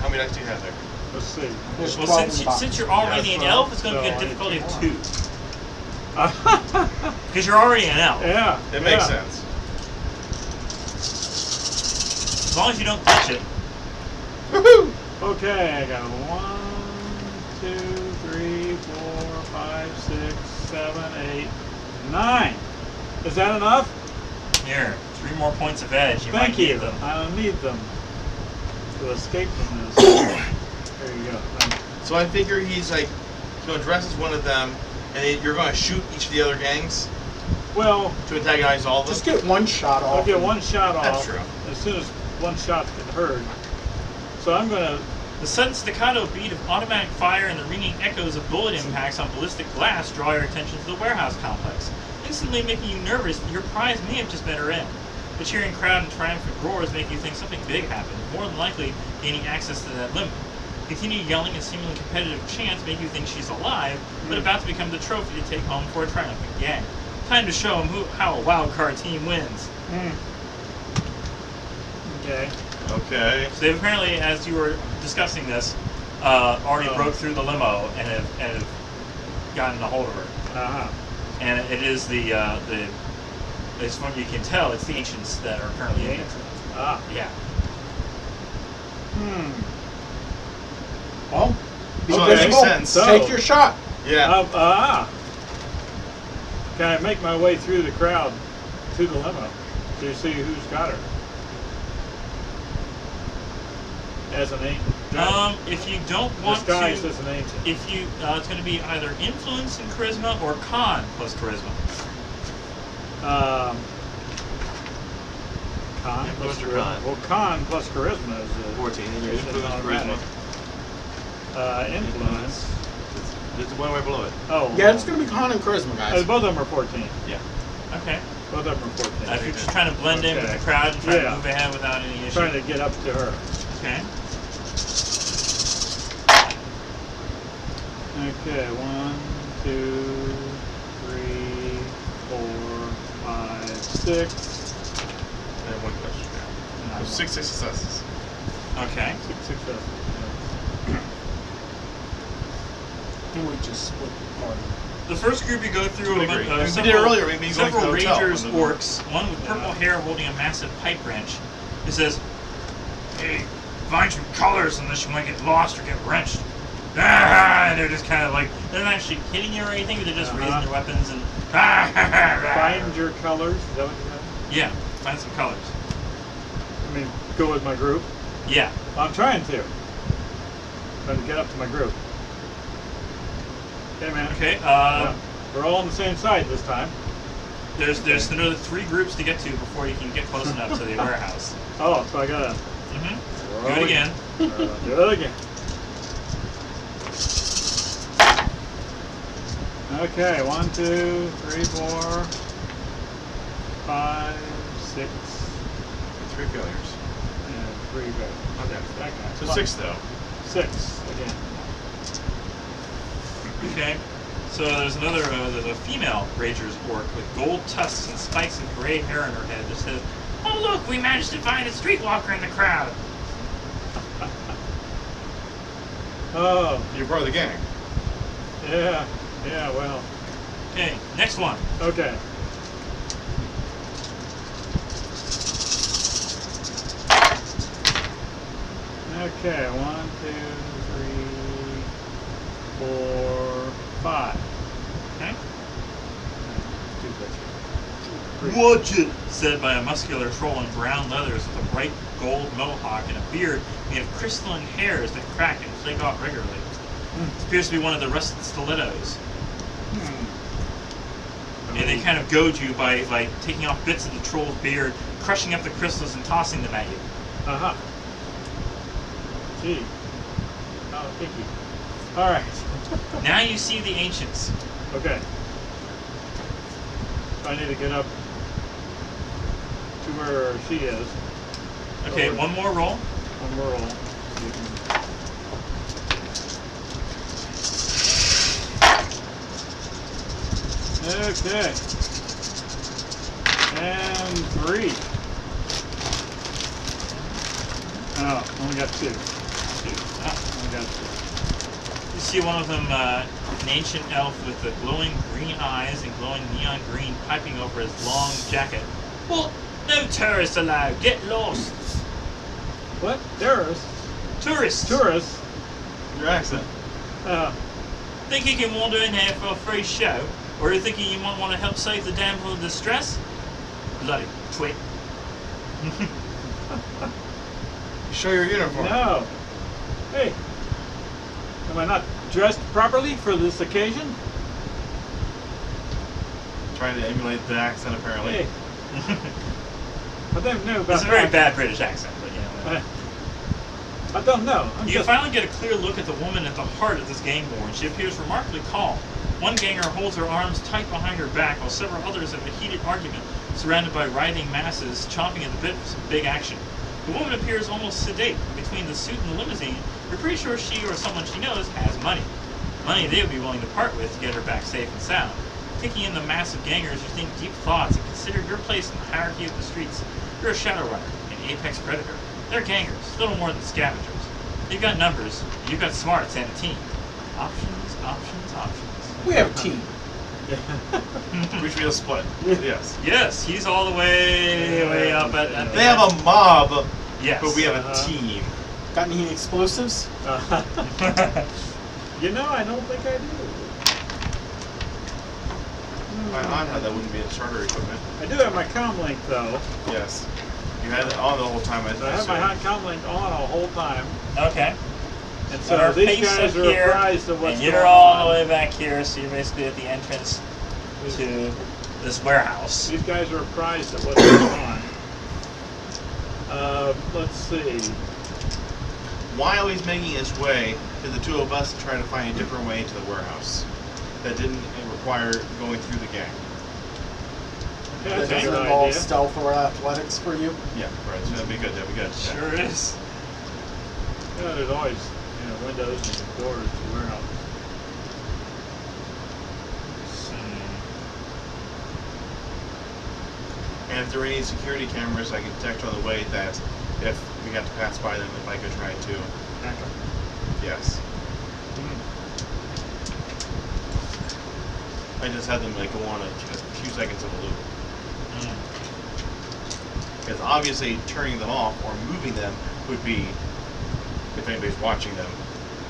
How many dice do you have there? Let's see. There's Well, 12 in the box. since you're already an Yeah, elf, it's going to be so a I need difficulty of 2 2. Because you're already an elf. Yeah. It makes sense. As long as you don't touch it. Woohoo! Okay, I got 1, 2, 3, 4, 5, 6, 7, 8, 9. Is that enough? Here, 3 more points of edge. You Thank might you. need them. I don't need them to escape from this. There you go. Thank you. So I figure he's like, he's going to dress as one of them, and you're going to shoot each of the other gangs Well, to antagonize all of them. Just get one shot off. I'll get one shot off. That's true. As soon as one shot's been heard. So I'm gonna. The sudden staccato beat of automatic fire and the ringing echoes of bullet impacts on ballistic glass draw your attention to the warehouse complex, instantly making you nervous that your prize may have just met her end. The cheering crowd and triumphant roars make you think something big happened, more than likely gaining access to that limo. Continued yelling and seemingly competitive chants make you think she's alive, but about to become the trophy to take home for a triumphant gang. Time to show them how a wild card team wins. Okay. Okay. So they apparently, as you were discussing this, already broke through the limo and have gotten a hold of her. Uh-huh. And it is the as far as you can tell, it's the ancients that are currently in it. Ah. Yeah. Well, be So that makes visible. sense. Take your shot. Yeah. Can I make my way through the crowd to the limo to see who's got her? As an ancient. If you don't want Disguised to, as an ancient. if you, it's going to be either influence and charisma or con plus charisma. Con Influence plus or charisma. con? Well, con plus charisma is 14. And your is influence, automatic. charisma. Influence. It's one way below it. Oh. Yeah, it's going to be con and charisma, guys. Both of them are 14. Yeah. Okay. Both of them are 14. If you're just trying to blend in with Okay. the crowd and trying Yeah. to move ahead without any issue. Trying to get up to her. Okay. Okay, 1, 2, 3, 4, 5, 6. And one question. Yeah. So 6 successes. Okay. 6 successes. And we just split the party. The first group you go through Would agree. We did it several, earlier, maybe going to several the hotel rangers, and then- orcs, one with purple hair holding a massive pipe wrench. It says, "Hey, find some colors unless you want to get lost or get wrenched." And they're just kind of like, they're not actually hitting you or anything, but they're just raising their weapons and Find your colors. Is that what you said? Yeah, find some colors. I mean, go with my group. Yeah. I'm trying to. Trying to get up to my group. Okay, man. Okay. We're all on the same side this time. There's another 3 groups to get to before you can get close enough to the warehouse. Oh, so I gotta Mm-hmm. Do it again. do it again. Okay, 1, 2, 3, 4, 5, 6, 3 failures. and 3 go. Okay. That guy. So 6 though. 6 again. Okay. So there's there's a female Ranger's orc with gold tusks and spikes of gray hair on her head that says, "Oh look, we managed to find a streetwalker in the crowd." Oh, You're part of the gang. yeah. Yeah, well. Okay, next one. Okay. Okay, 1, 2, 3, 4, 5. Okay. Three. Watch it, said by a muscular troll in brown leathers with a bright gold mohawk and a beard made of crystalline hairs that crack and flake off regularly. It appears to be one of the rusted stilettos. And they kind of goad you by taking off bits of the troll's beard, crushing up the crystals, and tossing them at you. Uh-huh. Gee. Oh, pinky. All right. Now you see the ancients. Okay. So I need to get up to where she is. Okay, Over. one more roll. One more roll. Okay. And 3. Oh, only got 2. Two. Only Gotcha. You see one of them, an ancient elf with the glowing green eyes and glowing neon green piping over his long jacket. Well, no tourists allowed. Get lost. What? Terrorists? Tourists. Tourists? Your accent. Think you can wander in here for a free show? Or are you thinking you might want to help save the damsel in distress? Bloody twit. Show your uniform. No. Hey. Am I not dressed properly for this occasion? Trying to emulate the accent, apparently. Hey. I don't know about It's a very that. bad British accent, but you know. I don't know. I'm You just... finally get a clear look at the woman at the heart of this gang war, and she appears remarkably calm. One ganger holds her arms tight behind her back, while several others have a heated argument, surrounded by writhing masses chomping at the bit for some big action. The woman appears almost sedate. Between the suit and the limousine, you're pretty sure she or someone she knows has money. Money they would be willing to part with to get her back safe and sound. Taking in the mass of gangers, you think deep thoughts and consider your place in the hierarchy of the streets. You're a Shadowrunner, an apex predator. They're gangers, little more than scavengers. You've got numbers, you've got smarts and a team. Options, options, options. We have a team. We should be a split. Yes. Yes, he's all the way up at They have a mob, yes. but we have a team. Got any explosives? You know, I don't think I do. I had that wouldn't be a starter equipment. I do have my comlink though. Yes. You had it on the whole time. I have my hot comlink on the whole time. Okay. And So so our these face guys up are here, apprised of what's and going you're all on. the way back here, so you're basically at the entrance to this warehouse. These guys are apprised of what's going on. Let's see. While he's making his way, to the two of us to try to find a different way to the warehouse that didn't require going through the gang. Yeah, That that's a doesn't good involve idea. stealth or athletics for you? Yeah, right. So that'd be good. That'd be good. Yeah. Sure is. Yeah, there's always windows and doors to the warehouse. And if there are any security cameras, I can detect on the way that if we have to pass by them, if I could try to. Yes. I just had them like go on a few seconds of a loop. Because obviously turning them off or moving them would be, if anybody's watching them,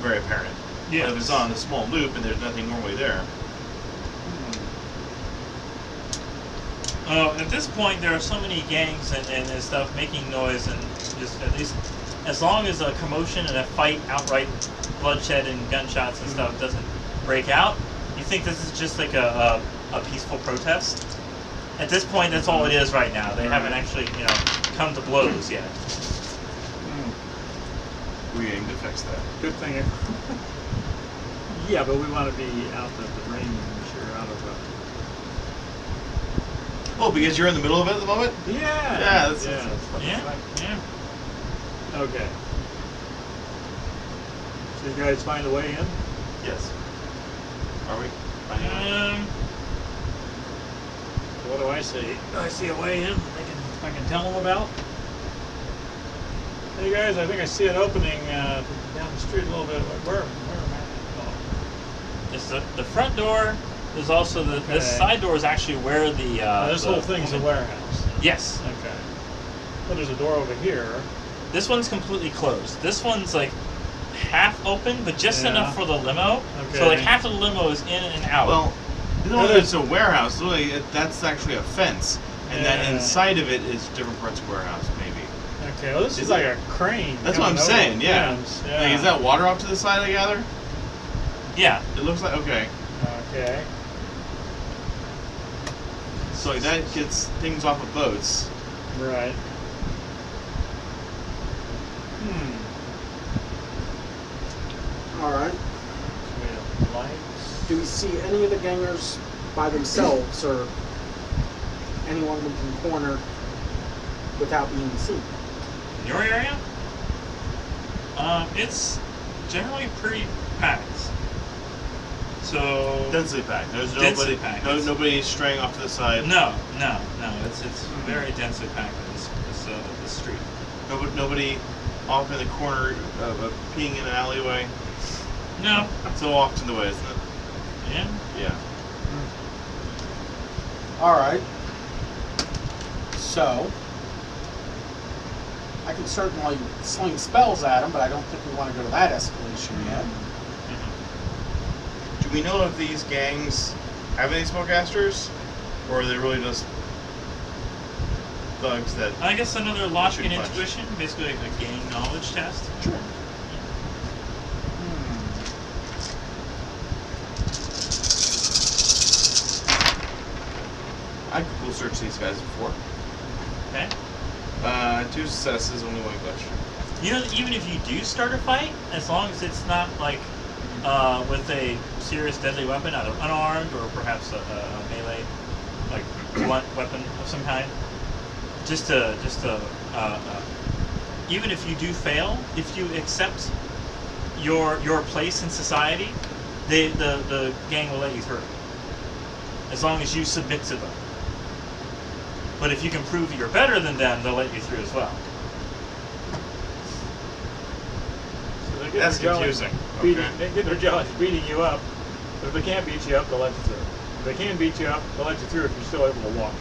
very apparent. Yes. But if it's on a small loop and there's nothing normally there. At this point, there are so many gangs and stuff making noise, and just at least as long as a commotion and a fight, outright bloodshed and gunshots and stuff doesn't break out, you think this is just like a peaceful protest. At this point, that's all it is right now. They haven't actually, come to blows yet. We aim to fix that. Good thing. Yeah, but we want to be out of the rain and sure out of Oh, because you're in the middle of it at the moment? Yeah. Yeah, that's Yeah. Okay. So you guys find a way in? Yes. Are we? So what do I see? I see a way in I can tell them about. Hey guys, I think I see an opening down the street a little bit. Where am I? It's the front door. There's also this side door is actually where the This the whole thing's a woman- warehouse. Yes. Okay. Well, there's a door over here. This one's completely closed. This one's like half open, but just Yeah. enough for the limo. Okay. So like half of the limo is in and out. Well, it's a warehouse. Really, that's actually a fence. And then Yeah. inside of it is different parts of warehouse, maybe. Okay, well this is Is like it- a crane. That's what I'm coming over saying, the yeah. fence. Like, is that water off to the side, I gather? yeah. It looks like, okay. Okay. So that gets things off of boats. Right. All right. We have lights. Do we see any of the gangers by themselves or anyone we can corner without being seen? In your area? It's generally pretty packed. So Densely packed. There's Densely nobody, packed. nobody straying off to the side. no. It's very densely packed. This street. Nobody off in the corner peeing in an alleyway? No. It's so off in the way, isn't it? Yeah. Yeah. Alright. So, I can certainly sling spells at him, but I don't think we want to go to that escalation yet. Do we know if these gangs have any spellcasters? Or are they really just thugs that... I guess another logic and shoot punch? intuition, basically a gang knowledge test. Sure. I could cool search these guys before. Okay. 2 successes, only 1 question. You know, even if you do start a fight, as long as it's not like with a serious deadly weapon, either unarmed or perhaps a melee, like blunt weapon of some kind, even if you do fail, if you accept your place in society, the gang will let you through, as long as you submit to them. But if you can prove that you're better than them, they'll let you through as well. So they're getting That's their jollies confusing. Beating, Okay. they get their jollies beating you up. But if they can't beat you up, they'll let you through. If they can beat you up, they'll let you through if you're still able to walk.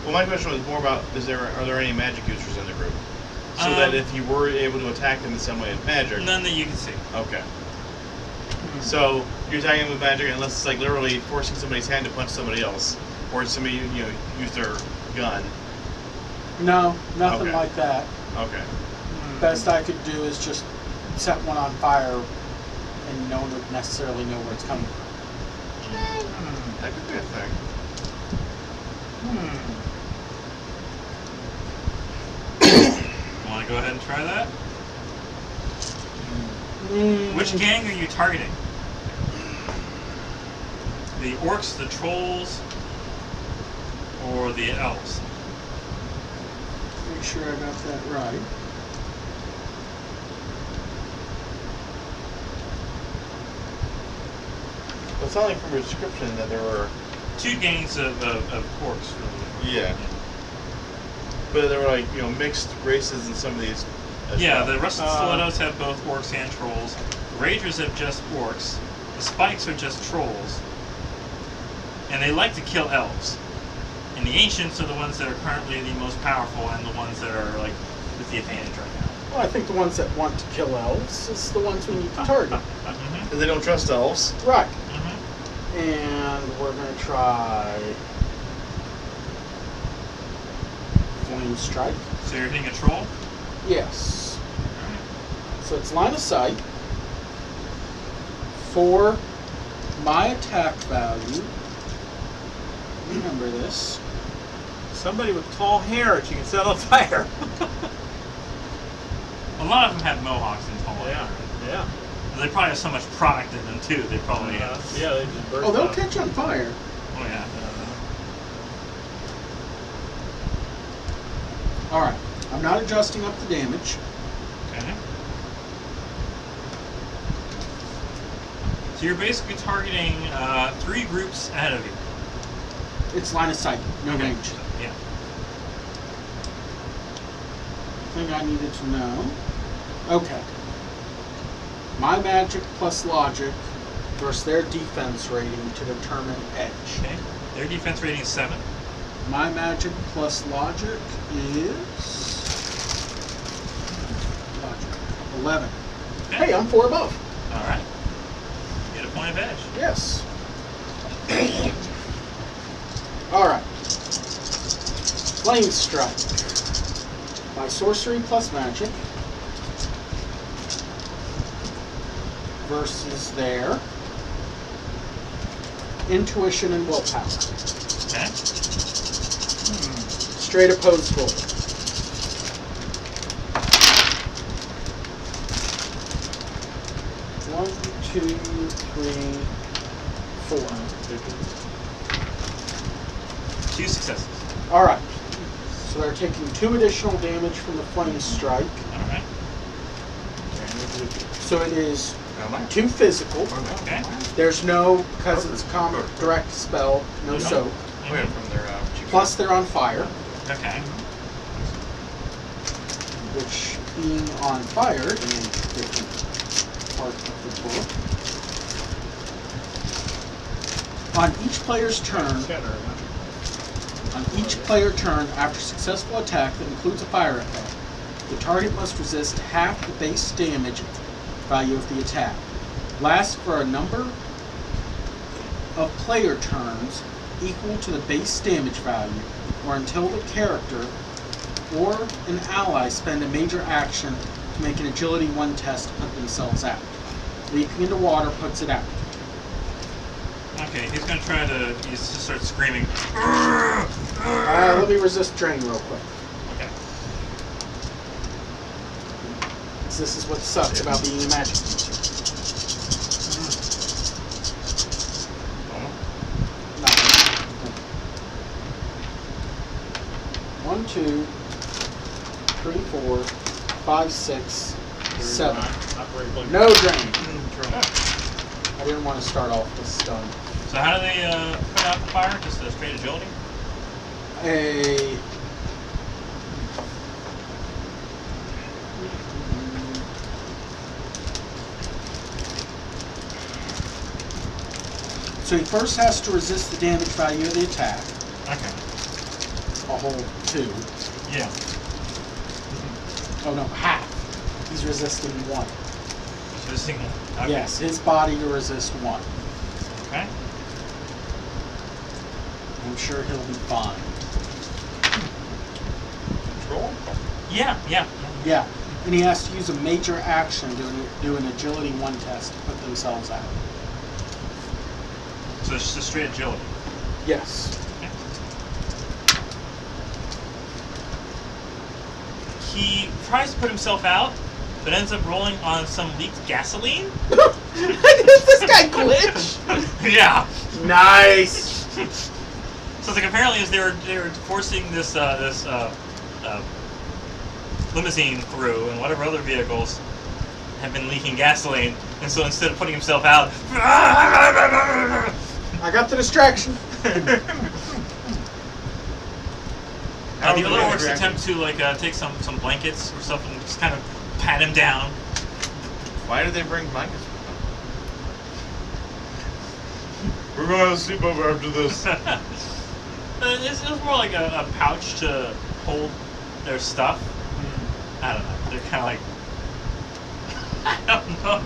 Well, my question was more about: are there any magic users in the group, so that if you were able to attack them in some way with magic? None that you can see. Okay. So you're attacking them with magic unless it's like literally forcing somebody's hand to punch somebody else, or somebody use their gun. No, nothing Okay. like that. Okay. Best I could do is just set one on fire, and no one would necessarily know where it's coming from. That could be a thing. Want to go ahead and try that? Mm. Which gang are you targeting? The orcs, the trolls, or the elves? Make sure I got that right. Well, it sounded like from your description that there were. 2 gangs of orcs, really. Yeah. But there were like mixed races in some of these. As Yeah, well. the rusted stilettos have both orcs and trolls. The ragers have just orcs. The spikes are just trolls. And they like to kill elves. And the ancients are the ones that are currently the most powerful and the ones that are like with the advantage right now. Well, I think the ones that want to kill elves is the ones we need to target. Mm-hmm. And they don't trust elves. Right. Mm-hmm. And we're going to try Flame Strike. So you're hitting a troll? Yes. So it's line of sight. For my attack value, remember this. Somebody with tall hair that you can set on fire. A lot of them have mohawks and tall Yeah, hair. yeah. They probably have so much product in them too. They probably have. Yeah, they just burst Oh, they'll up. catch on fire. Oh yeah. All right. I'm not adjusting up the damage. Okay. So you're basically targeting 3 groups ahead of you. It's line of sight, no Okay. range. Yeah. Thing I needed to know. Okay. My magic plus logic versus their defense rating to determine edge. Okay. Their defense rating is 7. My magic plus logic is logic 11. Okay. Hey, I'm 4 above. All right. You get a point of edge. Yes. All right. Flame Strike. My sorcery plus magic versus their intuition and willpower. Okay. Straight opposed roll. One, 2, 3, 4. 2 successes. All right. So they're taking 2 additional damage from the flame strike. All right. So it is 2 physical. Okay. There's no, because it's a direct spell, no soak. From their Plus they're on fire. Okay. which being on fire in a different part of the book. On each player's turn, after successful attack that includes a fire effect, the target must resist half the base damage value of the attack. Lasts for a number of player turns equal to the base damage value, or until the character or an ally spend a major action to make an agility 1 test to put themselves out. Leaping into water puts it out. Okay, he's gonna try to. He's just start screaming. Let me resist drain real quick. Okay. This is what sucks about being a magic teacher. One, 2, 3, 4, 5, 6, 7. No drain. I didn't want to start off with stun. So how do they put out the fire? Just a straight agility? So he first has to resist the damage value of the attack. Okay. A whole 2. Yeah. Oh no, half. He's resisting 1. So this thing. Okay. Yes, his body to resist 1. Okay. I'm sure he'll be fine. Control? Yeah. Yeah, and he has to use a major action to do an agility 1 test to put themselves out. So it's just a straight agility. Yes. Okay. He tries to put himself out, but ends up rolling on some leaked gasoline. Does this guy glitch? Yeah. Nice. So it's like apparently as they were forcing this limousine through, and whatever other vehicles have been leaking gasoline, and so instead of putting himself out, I got the distraction. the other orcs attempt to take some blankets or something, and just kind of pat him down. Why did they bring blankets with them? We're going to have a sleepover after this. It was more like a pouch to hold their stuff. I don't know. They're kind of like... I don't know.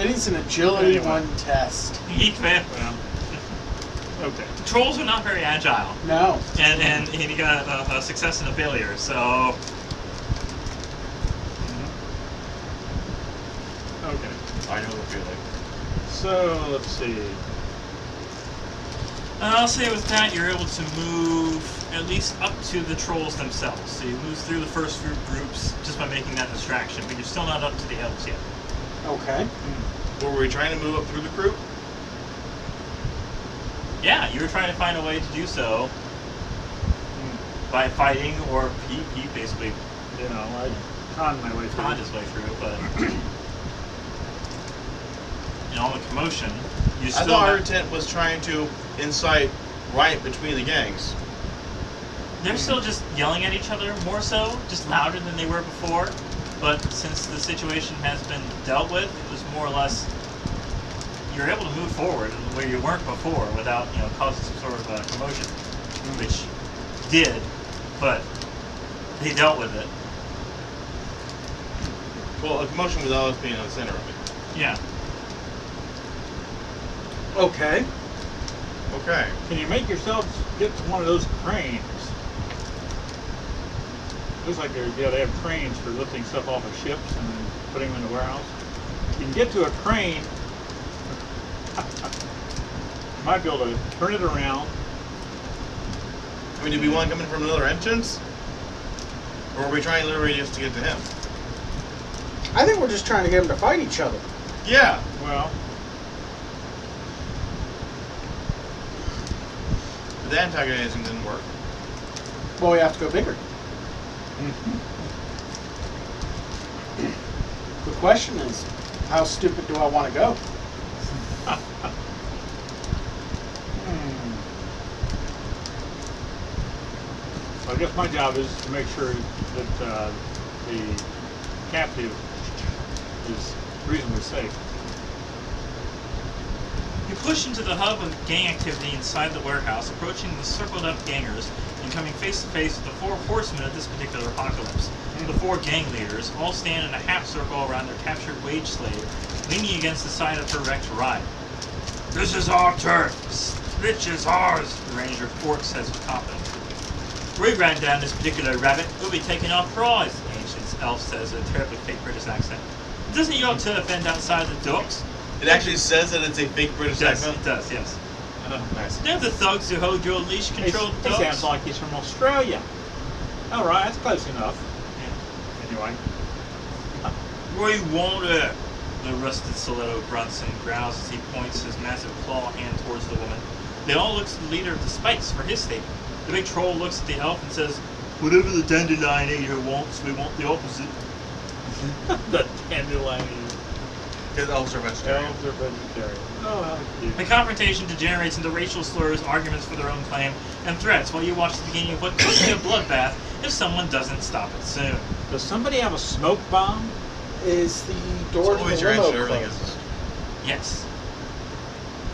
It is an agility Anyway. 1 test. Geek man. Well, okay. Trolls are not very agile. No. And he got a success and a failure, so... Okay. I know the feeling. So let's see. I'll say with that, you're able to move at least up to the trolls themselves. So you move through the first few groups just by making that distraction, but you're still not up to the elves yet. Okay. Were we trying to move up through the group? Yeah, you were trying to find a way to do so by fighting, or he basically You know, I conned my way through. conned his way through, but in all the commotion, you I still thought our have, intent was trying to incite riot between the gangs. they're still just yelling at each other more so, just louder than they were before. But since the situation has been dealt with, it was more or less you're able to move forward where you weren't before without causing some sort of commotion, which did, but they dealt with it. Well, a commotion without us being in the center of it. Yeah. Okay. Okay. Can you make yourselves get to one of those cranes? Looks like they have cranes for lifting stuff off of ships and then putting them in the warehouse. You can get to a crane. You might be able to turn it around. I mean, do we want to come in from another entrance? Or are we trying literally just to get to him? I think we're just trying to get them to fight each other. Yeah. Well, The antagonizing didn't work. Well, we have to go bigger. The question is, how stupid do I want to go? I guess my job is to make sure that the captive is reasonably safe. You push into the hub of gang activity inside the warehouse, approaching the circled-up gangers and coming face-to-face with the 4 horsemen of this particular apocalypse. The 4 gang leaders all stand in a half-circle around their captured wage slave, leaning against the side of her wrecked ride. "This is our turf! Bitch is ours!" the ranger Fork says with confidence. "We ran down this particular rabbit, we'll be taking our prize," the ancient elf says with a terribly fake British accent. "Doesn't your turf end outside the docks?" It actually says that it's a fake British accent. It does, yes. Nice. They're the thugs who hold your leash-controlled He dogs. sounds like he's from Australia. All right, that's close enough. Anyway. We want it. The rusted stiletto grunts and growls as he points his massive claw hand towards the woman. They all look to the leader of the Spikes for his statement. The big troll looks at the elf and says, "Whatever the dandelion eater wants, we want the opposite." The dandelion. Because elves are vegetarian. Elves are vegetarian. Oh, how cute. The confrontation degenerates into racial slurs, arguments for their own claim, and threats while you watch the beginning of what could be a bloodbath if someone doesn't stop it soon. Does somebody have a smoke bomb? Is the It's door to always the your limo answer. Everything closed? is. Yes.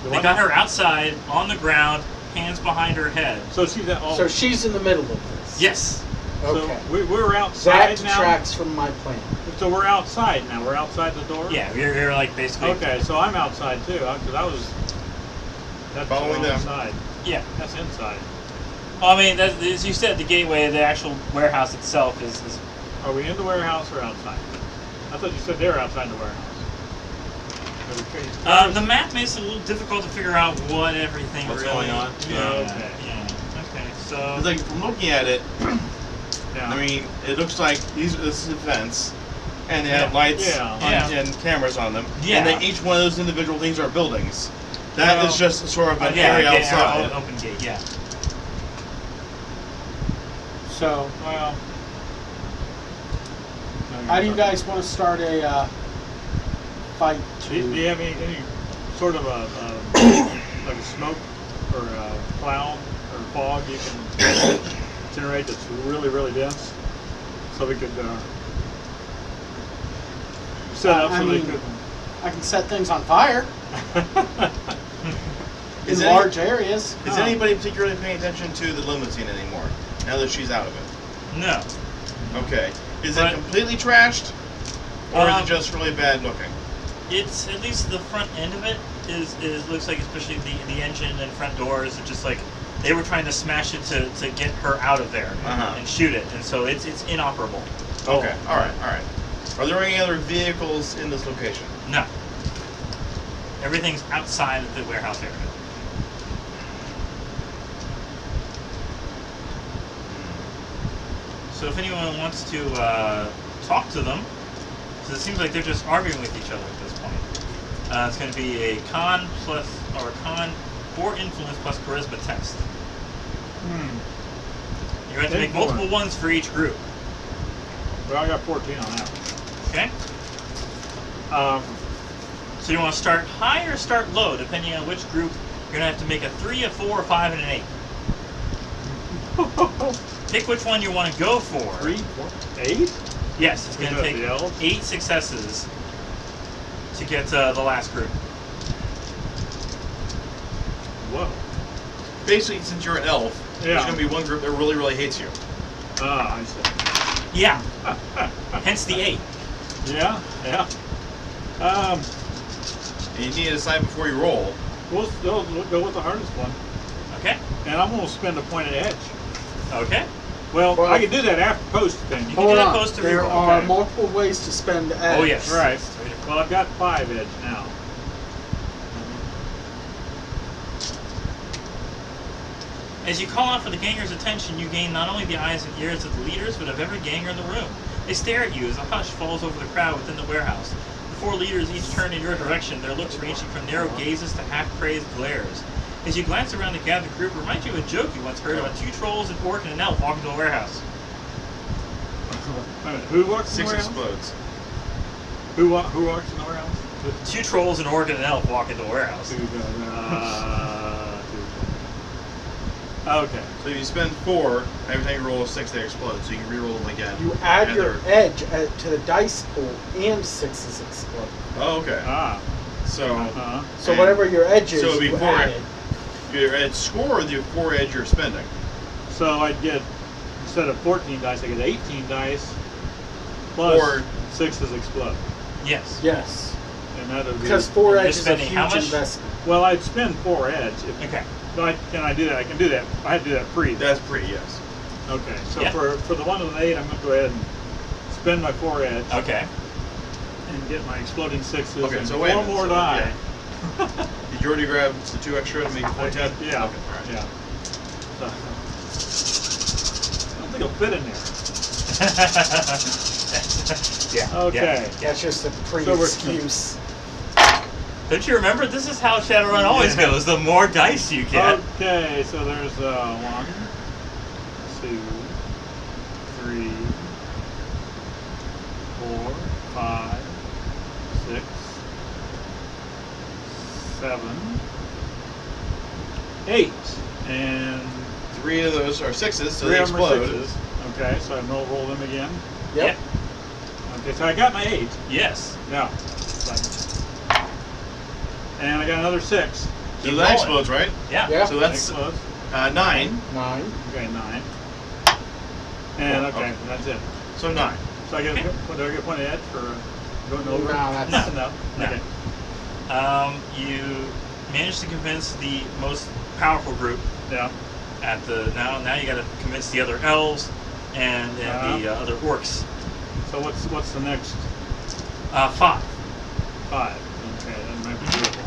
The They one- got her outside, on the ground, hands behind her head. So she's at all. So she's in the middle of this. Yes. Okay. So we're outside That now. detracts from my plan. So we're outside now. We're outside the door. Yeah, you're like basically. Okay, so I'm outside too. Because I was. That's Following them. outside. Yeah. That's inside. Well, I mean, as you said, the gateway, the actual warehouse itself is Are we in the warehouse or outside? I thought you said they were outside the warehouse. the map makes it a little difficult to figure out what everything What's really going on? Yeah. Okay. Yeah. Okay. So. It's like from looking at it, Yeah. I mean, it looks like this is a fence, and they have Yeah. lights Yeah. on, Yeah. and cameras on them. Yeah. And then each one of those individual things are buildings. That is Well, just sort of an yeah, area yeah, outside. open gate. Yeah. So, Well. how do you guys want to start a fight Do you to... have any sort of a like a smoke or a cloud or fog you can generate that's really, really dense, so we could set up I so they mean- could. I can set things on fire in Is large areas. Is anybody particularly paying attention to the limousine anymore? Now that she's out of it. No. Okay. Is But- it completely trashed, or is Um, it just really bad looking? It's at least the front end of it is looks like, especially the engine and front doors are just like they were trying to smash it to get her out of there Uh-huh. and shoot it, and so it's inoperable. Okay. All right. All right. Are there any other vehicles in this location? No. Everything's outside of the warehouse area. So if anyone wants to talk to them, because it seems like they're just arguing with each other at this point, it's going to be a con or influence plus charisma test. You're going to have to make Influence. multiple ones for each group. Well, I got 14 on that Okay? one. So you want to start high or start low, depending on which group. You're going to have to make a 3, a 4, a 5, and an 8. Pick which one you want to go for. 3, 4, 8? Yes, it's going to Is that take the elves? 8 successes to get the last group. Whoa. Basically, since you're an elf, there's Yeah. going to be one group that really, really hates you. Ah, I see. Yeah. Hence the 8. Yeah, yeah. And you need to decide before you roll. We'll go with the hardest one. Okay? And I'm going to spend a point of edge. Okay. Well, Well, I can do that after post then. You can Hold do that on. post to There reroll. are Okay. multiple ways to spend edge. Oh, yes. Right. Well, I've got 5 edge now. As you call out for the gangers' attention, you gain not only the eyes and ears of the leaders, but of every ganger in the room. They stare at you as a hush falls over the crowd within the warehouse. The 4 leaders each turn in your direction, their looks ranging from narrow gazes to half-crazed glares. As you glance around the gathered group, it reminds you of a joke you once heard about 2 trolls, an orc, and an elf walking to a warehouse. Wait a minute, who walks in 6 the warehouse? explodes. Who walks in the warehouse? 2 trolls, an orc, and an elf walk into a warehouse. Okay. So if you spend 4, every time you roll a 6, they explode. So you can re-roll them again. You add and your they're- edge to the dice pool, and 6s explode. Oh, okay. Ah. So, So and whatever your edge is, so you before add it. your edge score, the 4 edge you're spending. So I'd get, instead of 14 dice, I get 18 dice plus Or- 6s explode. Yes. Yes. And that would be. Because 4 You're edge is a spending how huge much? investment. Well, I'd spend 4 edge. Okay. Can I do that? I can do that. I had to do that pre. That's pretty, yes. Okay. So Yeah. for the one with an 8, I'm going to go ahead and spend my 4 edge Okay. and get my exploding 6s Okay, and so wait a 4 minute, more so, die. Did you already grab the 2 extra to make 14? Yeah. Okay, all right. Yeah. So, I don't think it'll fit in there. Yeah. Okay. Yeah. That's just a So we're- pre-excuse. Don't you remember? This is how Shadowrun always Yeah. goes. The more dice you get. Okay, so there's 1, 2, 3, 4, 5, 6, 7, 8, and 3 of those are 6s, so 3 they of them are explode. 6s. Okay, so I'm gonna roll them again. Yep. Okay, so I got my 8. Yes. Now, and I got another 6. So Keep that rolling. explodes, right? Yeah. Yeah. So that's Close. 9. 9. Okay, 9. And Oh, okay, okay. that's it. So 9. So I get do I get one edge for going over? No, that's no. No. Okay. You managed to convince the most powerful group Yeah. at the now you got to convince the other elves and the other orcs. So what's the next 5. 5? Okay, that might be doable.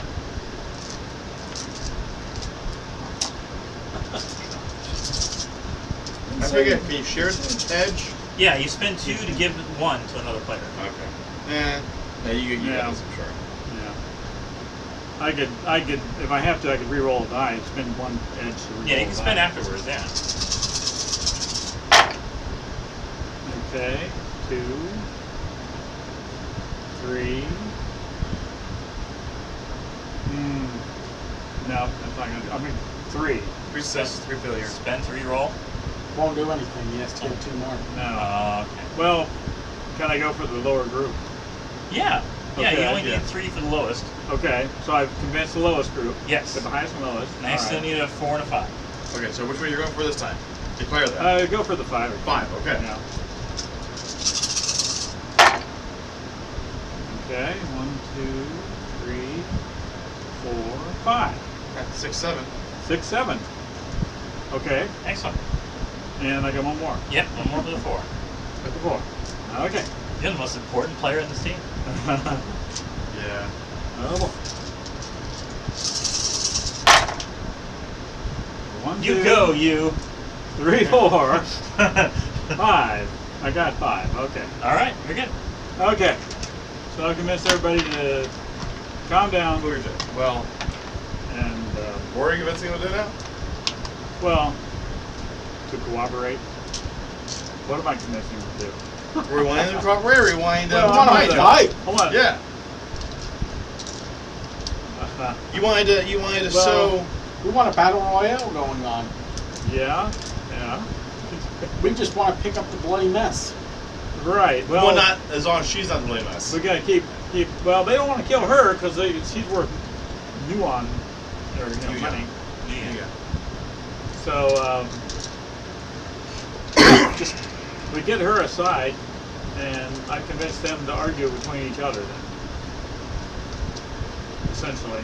I forget, can you share the edge? Yeah, you spend 2 to give 1 to another player. Okay. Yeah, you Yeah. got this, I'm sure. Yeah. I could if I have to I could re-roll a die and spend 1 edge to re-roll Yeah, you can a spend die. afterwards. Yeah. Okay. 2, 3. No, that's not gonna. I mean 3. 3 success, 3 failures. Spend 3 roll. Won't do anything. He has to get 2 more. No. Okay. Well, can I go for the lower group? Yeah. Yeah, you Okay, only yeah. need 3 for the lowest. Okay, so I've convinced the lowest group. Yes. The highest and lowest. Now you still need a 4 and a 5. Okay, so which one are you going for this time? Declare that. Go for the 5. 5, okay. Yeah. Okay, 1, 2, 3, 4, 5, Okay, 6, 7. 6, 7. Okay, Excellent. and I got one more. Yep, one more for the 4. Got the 4. Okay. You're the most important player in this team. Yeah. Oh boy. 1, You 2, go, you. 3, 4, 5. I got 5. Okay. All right, you're good. Okay. So I'll convince everybody to calm down Who are you doing? Well, and, or are you convincing them to do now? well, to cooperate. What am I convincing them to do? Rewind the proper way, rewind Well, Come on, fight. fight. Hold on. Yeah. You wanted to Well- sow. We want a battle royale going on. Yeah. We just want to pick up the bloody mess. Right. Well, Well, not as long as she's not the blame us. we gotta keep. Well, they don't want to kill her because she's worth nuon or Nuon. money. Yeah. So just we get her aside, and I convince them to argue between each other. Then, essentially,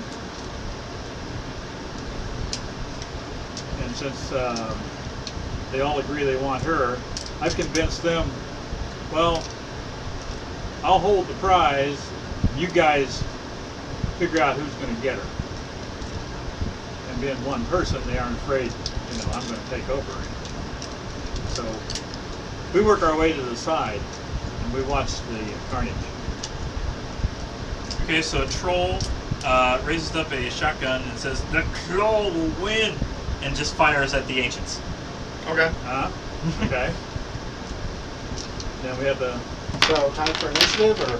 and since they all agree they want her, I've convinced them. Well, I'll hold the prize. You guys figure out who's going to get her. And being one person, they aren't afraid, I'm going to take over. So we work our way to the side, and we watch the carnage. Okay, so a troll raises up a shotgun and says, "The troll will win," and just fires at the ancients. Okay. Okay. Then we have the. So, time for initiative, or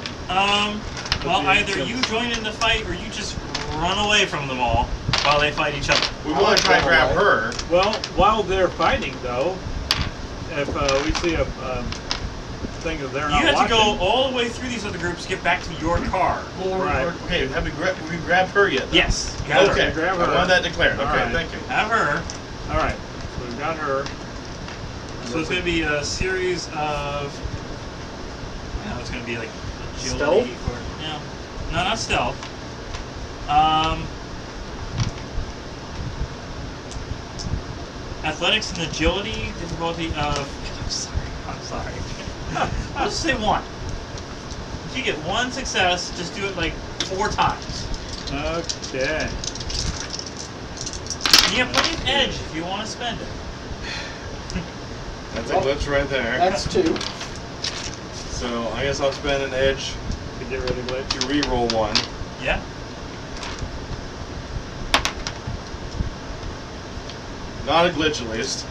Well, the either ancients. you join in the fight or you just run away from them all. while they fight each other. We want to try and grab her. Well, while they're fighting, though, if we see a thing that they're You not have watching, to go all the way through these other groups to get back to your car. Well, Right. Okay, have we grabbed her yet? Then? Yes. You have Okay, her. Grab I her. wanted that declared. All Okay, right. thank you. Have her. all right. So we've got her. So it's going to be a series of. It's going to be like Stealth? agility or no, not stealth. Athletics and agility difficulty of. I'm sorry. I'll just say 1. If you get 1 success, just do it like 4 times. Okay. You have plenty of edge if you want to spend it. That's a glitch right there. That's 2. So I guess I'll spend an edge To get rid of glitch. to re-roll 1. Yeah. Not a glitch, at least.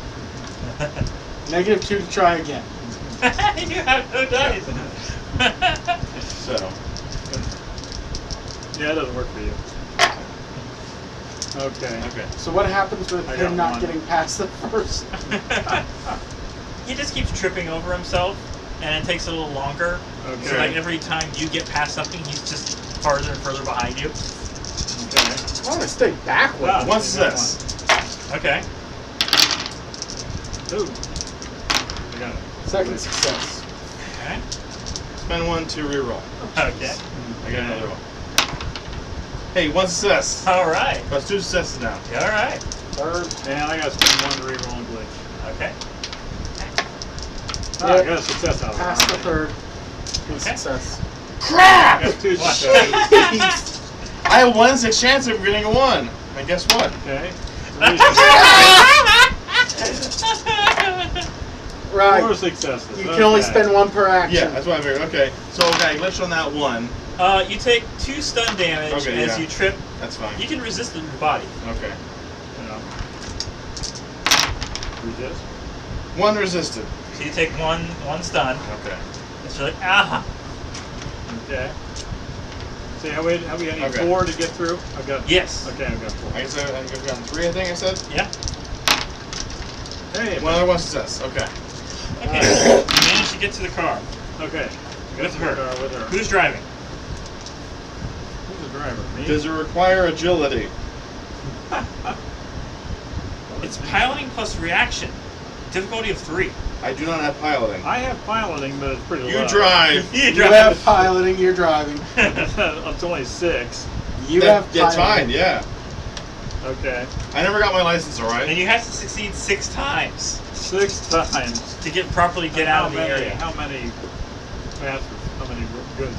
-2 to try again. You have no dice. So Yeah, it doesn't work for you. Okay. okay. So what happens with I got him not 1. getting past the first? He just keeps tripping over himself, and it takes a little longer. Okay. So like every time you get past something, he's just farther and further behind you. Okay. I want to stay backward. Ah, One so you got success. Okay. one. Ooh. I got it. Second success. Okay. Spend 1 to re-roll. Okay. I got another one. Hey, 1 success. All right. That's 2 successes now. All right. Third. And I got to spend 1 to reroll and glitch. Okay. Ah, I got a success out of it. Past the third. Good Okay. success. I Crap! got 2 What? successes. I have 1 in 6 chance of getting a 1. And guess what? Okay. 3 successes. Right. 4 successes. You can only Okay. spend 1 per action. Yeah, that's what I figured. Okay. So okay, glitch on that 1. You take 2 stun damage Okay, as yeah. you trip. That's fine. You can resist it in your body. Okay. Yeah. Resist. 1 resisted. So you take one stun. Okay. It's like Okay. See, how we need Okay. 4 to get through? I've got. Yes. Okay, I've got 4. I guess I've gotten 3. I think I said. Yeah. Hey. One other 1 success. Okay. Okay. You managed to get to the car. Okay. With her. With her. Who's driving? Who's the driver? Me. Does it require agility? It's piloting plus reaction. Difficulty of 3. I do not have piloting. I have piloting, but it's pretty You low. drive. You have piloting, you're driving. It's only 6. You have piloting. That's fine. Yeah. Okay. I never got my license. All right. And you have to succeed 6 times 6 times. to get properly out of the area. How many passes? How many good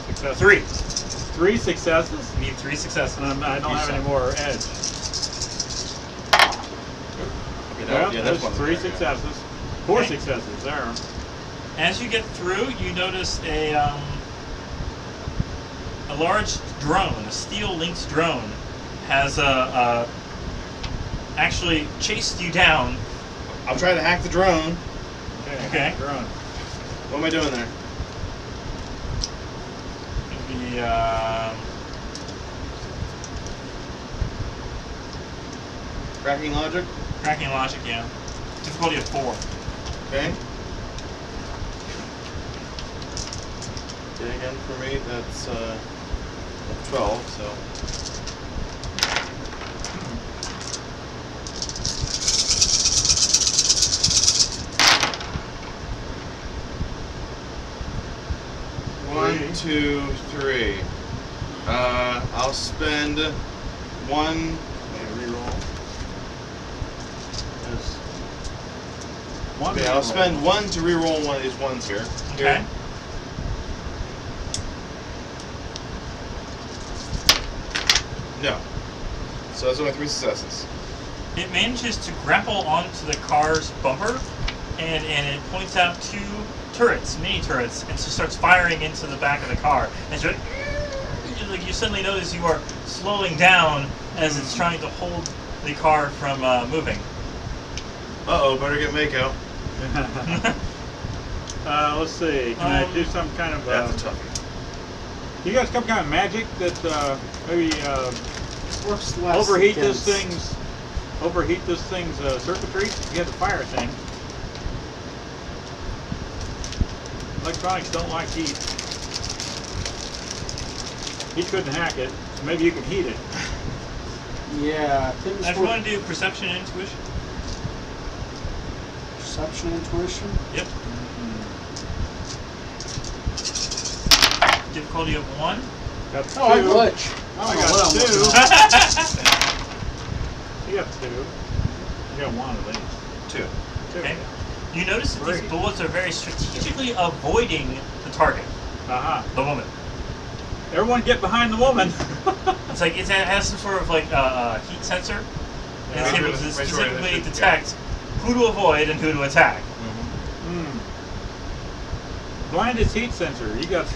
successes? 3. 3 successes? You need 3 successes. And I don't You have suck. any more edge. Okay, Well, yeah, there's that's 3 one. successes. 4 Okay. successes there. As you get through, you notice a large drone, a steel lynx drone, has actually chased you down. I'll try to hack the drone. Okay. Drone. What am I doing there? The Cracking logic. cracking logic, yeah. Difficulty of 4. Okay. Okay, again for me that's 12. So. One, 2, 3. I'll spend 1. Let me reroll. Okay, I'll spend 1 to reroll one of these ones here. Okay. No. So that's only 3 successes. It manages to grapple onto the car's bumper, and it points out 2 turrets, mini turrets, and so starts firing into the back of the car. And so, like you suddenly notice you are slowing down as it's trying to hold the car from moving. Uh-oh, better get Mako. Let's see. Can I do some kind of? That's a toughie. You got some kind of magic that maybe Works less overheat against- this thing's circuitry. You have the fire thing. Electronics don't like heat. He couldn't hack it. So maybe you can heat it. Yeah, things If you were want to do perception and intuition. perception, intuition. Yep. Difficulty of 1. Got Oh, I 2. glitch. I don't know got what I'm 2. looking at. You got 2. You got 1 at least. 2. 2. Okay. You notice that these 3. bullets are very strategically avoiding the target, Uh-huh. the woman. Everyone get behind the woman. It's like it has some sort of like heat sensor. And it's Yeah. able to Make sure specifically it- detect who to avoid and who to attack. Blind is heat sensor. You got.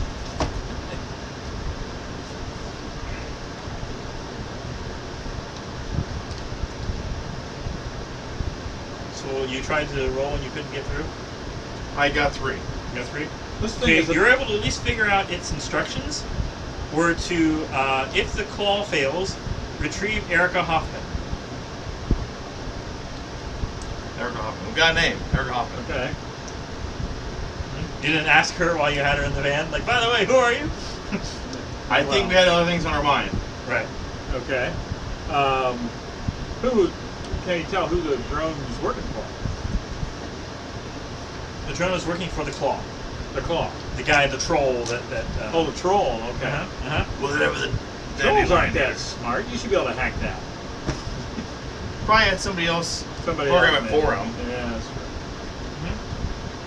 So you tried to roll and you couldn't get through? I got 3. You got 3? This thing Okay, is. you're able to at least figure out its instructions were to, if the claw fails, retrieve Erica Hoffman. Erica Hoffman. We got a name. Erica Hoffman. Okay. You didn't ask her while you had her in the van, like, by the way, who are you? I think we had other things on our mind. Right. Okay. Who can you tell who the drone is working for? The drone was working for the claw. The claw. The guy, the troll that Oh, the troll. Okay. Whatever the Trolls aren't that smart. You should be able to hack that. Probably had somebody else Somebody program else it made for him. Yeah, that's true.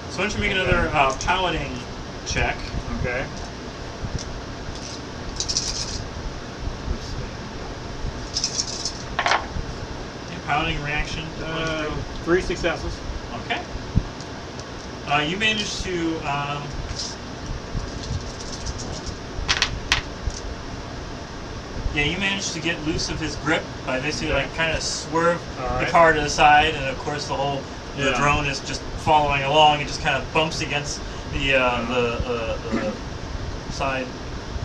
So why don't you make another piloting check? Okay. Piloting reaction. 3 successes. Okay. You managed to. You managed to get loose of his grip by basically like kind of swerve All the right. car to the side, and of course the Yeah. drone is just following along and just kind of bumps against the side,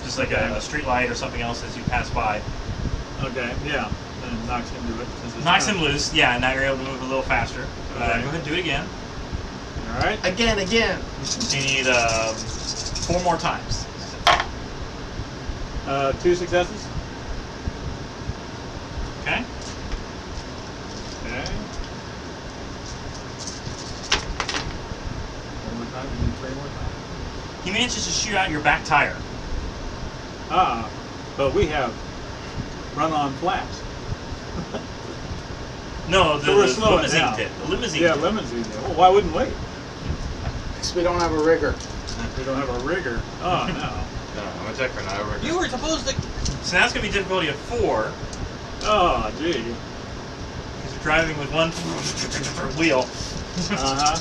just like Okay. a street light or something else as you pass by. Okay. Yeah. And knocks into it. since it's Knocks kind him loose. Yeah, now you're able to move a little faster. Okay. Go ahead and do it again. All right. Again. So you need 4 more times. 2 successes. Okay. Okay. One more time. You need 3 more times. He manages to shoot out your back tire. But we have run-on flats. No, So we're the slowing limousine down. did. The limousine Yeah, did. limousine. Well, why wouldn't we? Because we don't have a rigger. We don't have a rigger. Oh no. No, I'm a tech for now. You were supposed to. So now it's going to be difficulty of 4, Oh gee. because you're driving with one wheel. Uh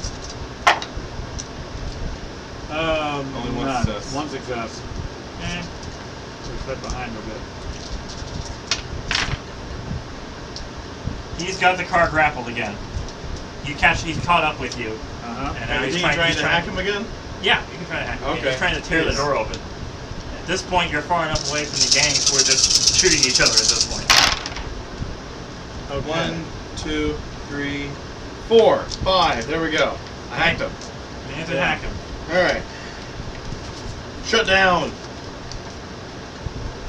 huh. Only one none. success. 1 success. Eh. We're set behind a bit. He's got the car grappled again. He's caught up with you. Uh huh. And now Is he's he trying he's to hack him again? Yeah, you can try to hack him. Okay. He's trying to tear the Yes. door open. At this point, you're far enough away from the gang, so we're just shooting each other at this point. Okay. 1, 2, 3, 4, 5. There we go. I hacked him. You have to Yeah. hack him. All right. Shut down.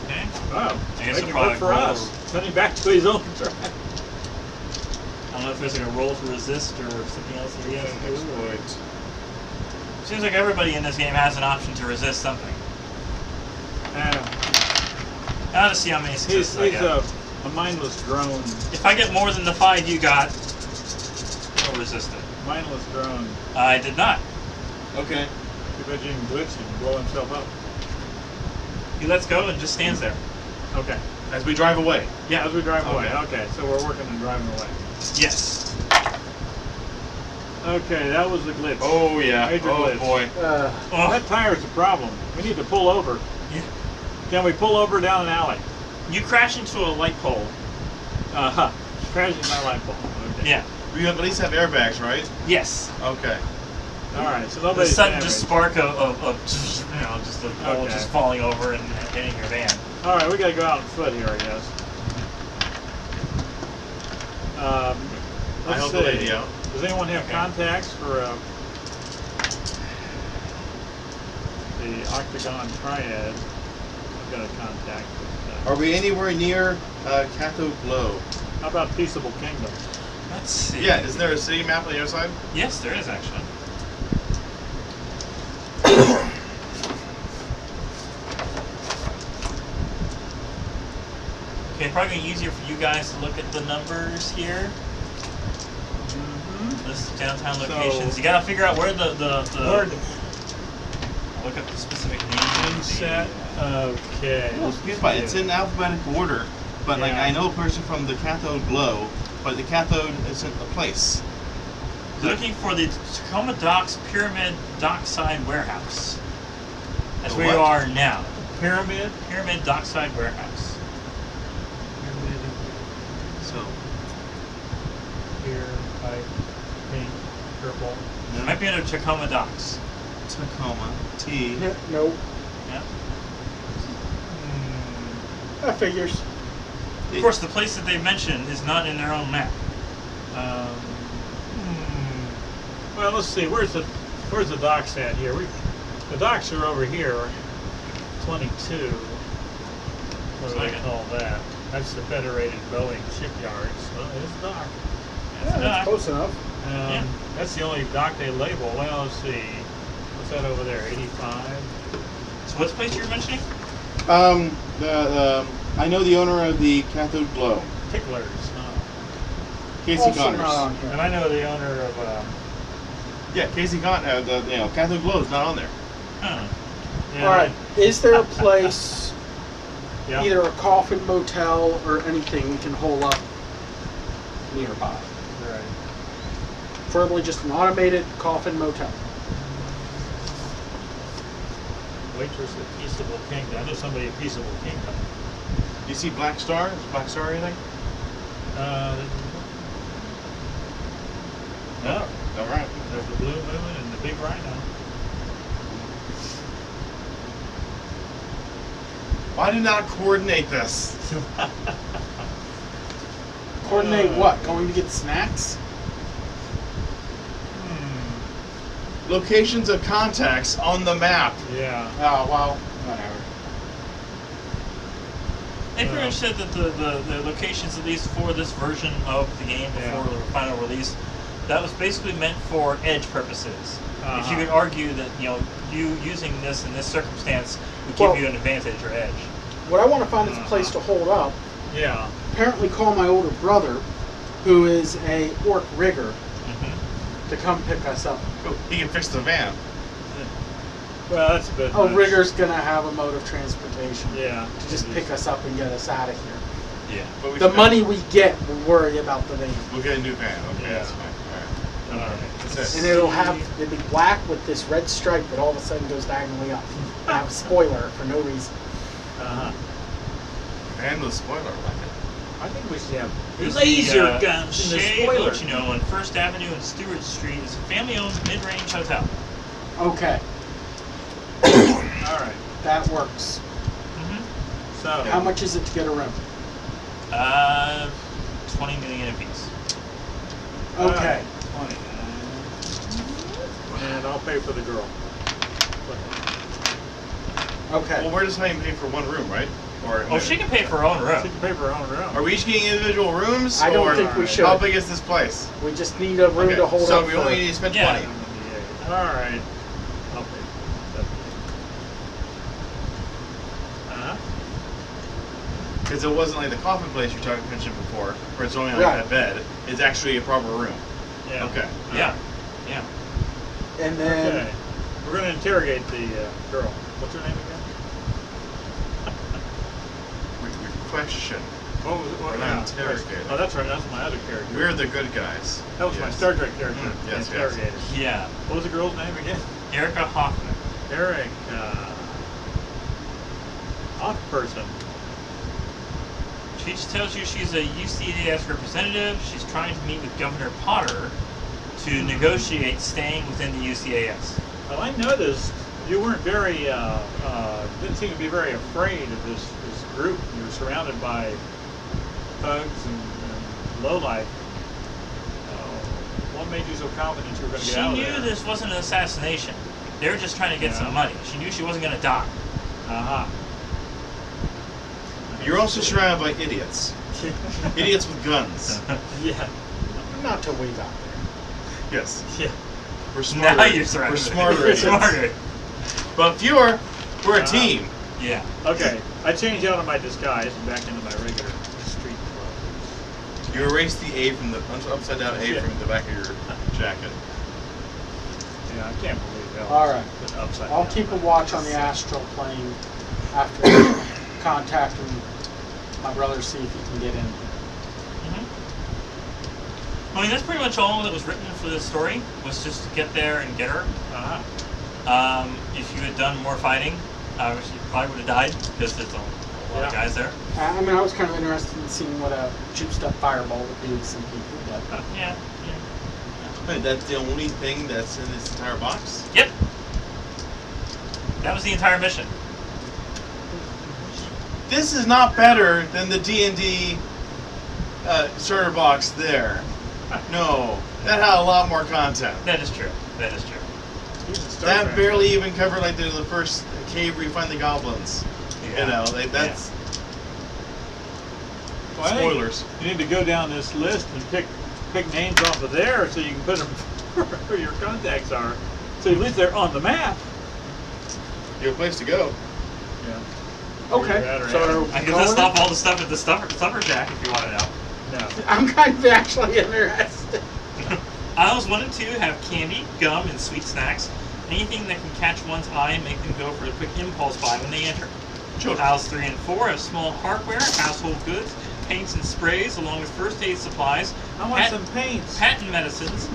Okay. Wow. I guess Making it'll probably work for roll. us. Sending back to his own track. I don't know if there's like a roll to resist or something else that he has to do. Exploit. Seems like everybody in this game has an option to resist something. I'll just see how many He's successes I get. a mindless drone. If I get more than the 5 you got, I'll resist it. Mindless drone. I did not. Okay. Too bad you can glitch and blow himself up. He lets go and just stands there. Okay. As we drive away. Yeah. As we drive away. Okay. Okay, so we're working on driving away. Yes. Okay, that was the glitch. Oh yeah. Major Oh glitch. boy. Oh. That tire's a problem. We need to pull over. Yeah. Can we pull over down an alley? You crash into a light pole. Uh-huh. Crashing my light bulb. Okay. Yeah. We at least have airbags, right? Yes. Okay. All right, so The nobody's sudden damaged. just spark of just the pole Okay. just falling over and hitting your van. All right, we gotta go out on foot here, I guess. I Let's help see. the lady out. Does anyone have Okay. contacts for the Octagon Triad? I've got a contact with. Are we anywhere near Cathode Glow? How about Peaceable Kingdom? Let's see. Yeah, is there a city map on the other side? Yes, there is actually. Okay, probably gonna be easier for you guys to look at the numbers here. List of downtown So- locations. You gotta figure out where the Where the look up the specific name. inset? Okay. Well, excuse me, it's in alphabetical order, but like Yeah. I know a person from the Cathode Glow, but the Cathode isn't a place. Looking for the Tacoma Docks Pyramid Dockside Warehouse. That's The where you what? are now. Pyramid? Pyramid Dockside Warehouse. So Here, white, pink, purple. It might be under Tacoma Docks. Tacoma T. No, Yeah. that figures. Of course, the place that they mentioned is not in their own map. Well, let's see. Where's the docks at here? The docks are over here. 22. What do they Second. call that? That's the Federated Boeing Shipyards. Well, it's a dock. Yeah, that's close enough. Yeah. That's the only dock they label. Well, let's see. What's that over there? 85. So, what's the place you were mentioning? I know the owner of the Cathode Glow, Ticklers. Casey Also Connors. not on here. And I know the owner of. Yeah, Casey Connors. Cathode Glow is not on there. Huh. Yeah, All right. Is there a place, Yeah. either a coffin motel or anything we can hole up nearby? Right. Preferably just an automated coffin motel. Waitress at Peaceable Kingdom. I know somebody at Peaceable Kingdom. Do you see Black Star? Is Black Star anything? No. All right. There's the Blue Moon and the Big Rhino. Why do not coordinate this? Coordinate what? Going to get snacks? Locations of contacts on the map. Yeah. Oh, well, whatever. They pretty much said that the locations, at least for this version of the game before the final release, that was basically meant for edge purposes. If you could argue that you using this in this circumstance would give you an advantage or edge. What I want to find is a place to hold up. Yeah. Apparently call my older brother, who is a orc rigger, to come pick us up. Oh, he can fix the van. Well, that's a bit. Oh, much. rigger's gonna have a mode of transportation. Yeah. To just pick us up and get us out of here. Yeah. But we The should- money we get, we'll worry about the van. We'll get a new van. Okay, Yeah. that's fine. All right. All right. That's And it. it'll be black with this red stripe that all of a sudden goes diagonally up. I have a spoiler for no reason. Uh-huh. Van with a spoiler. I like it. I think we should have There's laser the, guns in the Shea spoiler. Ochino on First Avenue and Stewart Street is a family-owned mid-range hotel. Okay, All right. that works. So. How much is it to get a room? 20 million apiece. Okay. 20. And I'll pay for the girl. Okay. Well, we're just not even paying for one room, right? Or Oh, she can pay for her own She room. can pay for her own room. Are we each getting individual rooms? I don't or think we should. How big is this place? We just need a room Okay, to hold so up we for. only need to spend Yeah. 20. All right. I'll pay. Uh-huh. Because it wasn't like the coffin place you mentioned before, where it's only like Right. a bed. It's actually a proper room. Yeah. Okay. Yeah. Yeah. And then Okay. We're going to interrogate the girl. What's her name again? We question. What was it? We're not interrogating. Oh, that's right. That's my other character. We're the good guys. That was my Yes. Star Trek character. Mm, yes, the interrogator. Yeah. What was the girl's name again? Erica Hoffman. Eric. Off person. She just tells you she's a UCAS representative. She's trying to meet with Governor Potter to negotiate staying within the UCAS. Well, I noticed you weren't very, didn't seem to be very afraid of this group. You were surrounded by thugs and lowlife made you so confident you were going to get She out of knew there? this wasn't an assassination. They were just trying to get some money. She knew she wasn't going to die. Uh-huh. You're also surrounded by idiots. Idiots with guns. Yeah. Not till we got there. Yes. Yeah. We're smarter. Now you're surrounded. We're smarter idiots. Smarter. But fewer. We're a Uh-huh. team. Yeah. Okay. I changed out of my disguise and back into my regular street clothes. You erase the A from the upside down A Yeah. from the back of your jacket. Yeah, I can't believe that. All right. Upside I'll down. keep a watch on the astral plane after contacting my brother to see if he can get in. I mean, that's pretty much all that was written for this story, was just to get there and get her. Uh-huh. If you had done more fighting, obviously you probably would have died, because there's a lot of Yeah. guys there. I mean, I was kind of interested in seeing what a juiced up fireball would do to some people, but Yeah. Wait, that's the only thing that's in this entire box? Yep. That was the entire mission. This is not better than the D&D starter box there. No, that had a lot more content. That is true. That is true. Even Star That Trek. barely even covered like the first cave where you find the goblins. Yeah. You know, that's Well, I think spoilers. You need to go down this list and pick names off of there so you can put them where your contacts are. So at least they're on the map. You have a place to go. Yeah. okay. So I can list off all the stuff at the stuffer jack if you want to know. No. I'm kind of actually interested. Aisles 1 and 2 have candy, gum, and sweet snacks. Anything that can catch one's eye and make them go for a quick impulse buy when they enter. Children. Aisles 3 and 4 have small hardware, household goods, paints and sprays, along with first aid supplies, I want some paints. patent medicines,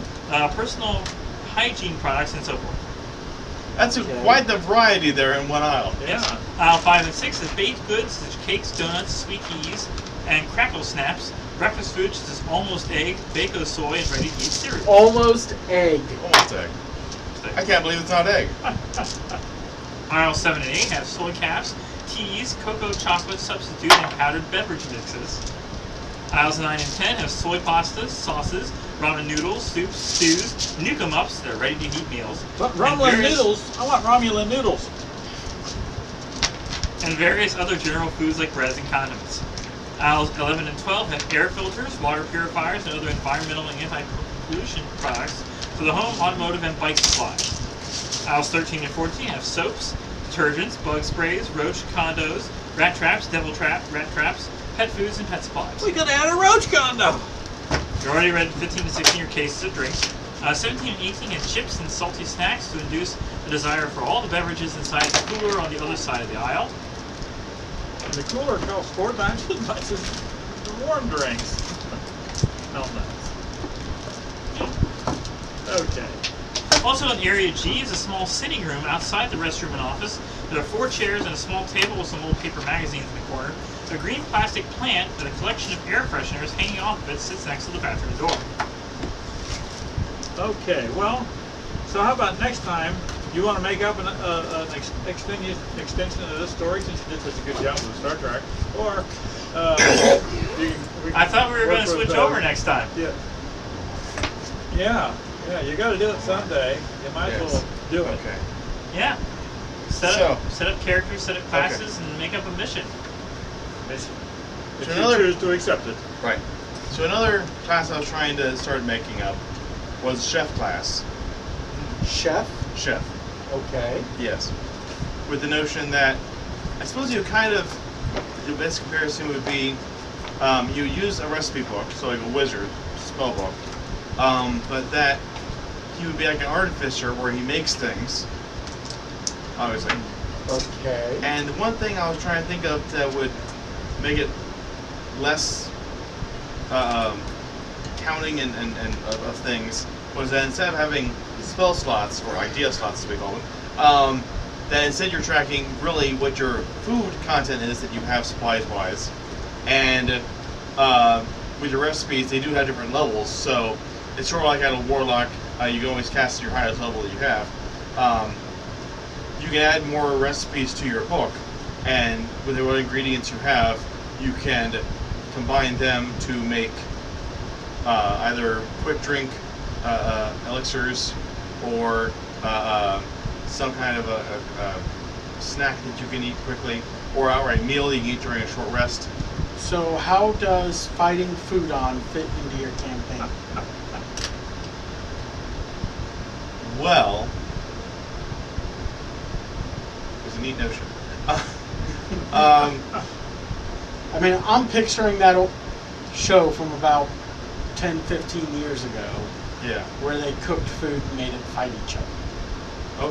personal hygiene products, and so forth. That's quite the variety there in one aisle. Yeah. Aisle 5 and 6 is baked goods such as cakes, donuts, sweet keys, and crackle snaps. Breakfast food such as almost egg, bako soy, and ready-to-eat cereal. Almost egg. Almost egg. I can't believe it's not egg. Aisle 7 and 8 have soy caps, teas, cocoa chocolate substitute, and powdered beverage mixes. Aisles 9 and 10 have soy pastas, sauces, ramen noodles, soups, stews, nuka-mups, they're ready-to-eat meals. But and Romulan various- noodles. I want Romulan noodles. And various other general foods like breads and condiments. Aisles 11 and 12 have air filters, water purifiers, and other environmental and anti-pollution products for the home, automotive, and bike supplies. Aisles 13 and 14 have soaps, detergents, bug sprays, roach condos, rat traps, rat traps, pet foods, and pet supplies. We could add a roach condo. You're already read 15 to 16 are cases of drinks. 17 and 18 have chips and salty snacks to induce a desire for all the beverages inside the cooler on the other side of the aisle. And the cooler costs 4 times as much as the warm drinks. Smell nice. Okay. Also in Area G is a small sitting room outside the restroom and office. There are 4 chairs and a small table with some old paper magazines in the corner. A green plastic plant with a collection of air fresheners hanging off of it sits next to the bathroom door. Okay, well, so how about next time, you want to make up an extension of this story since you did such a good job with Star Trek? Or, I thought we were going to switch over next time. Yeah. Yeah, you got to do it someday. You might as well do it. Okay. Yeah. Set up characters, set up classes, and make up a mission. If So you another- choose to accept it. Right. So another class I was trying to start making up was chef class. Chef. Chef. Okay. Yes. With the notion that I suppose you kind of the best comparison would be you use a recipe book, so like a wizard spell book, but that he would be like an artificer where he makes things, obviously. Okay. And the one thing I was trying to think of that would make it less counting and of things was that instead of having spell slots, or idea slots as we call them, that instead you're tracking really what your food content is that you have supplies wise. And with your recipes, they do have different levels, so it's sort of like at a warlock, you can always cast your highest level that you have. You can add more recipes to your book, and with what ingredients you have, you can combine them to make either quick drink elixirs or some kind of a snack that you can eat quickly, or outright meal you can eat during a short rest. So how does fighting Foodon fit into your campaign? Well, it's a neat notion. I mean, I'm picturing that old show from about 10, 15 years ago Yeah. where they cooked food and made it fight each other.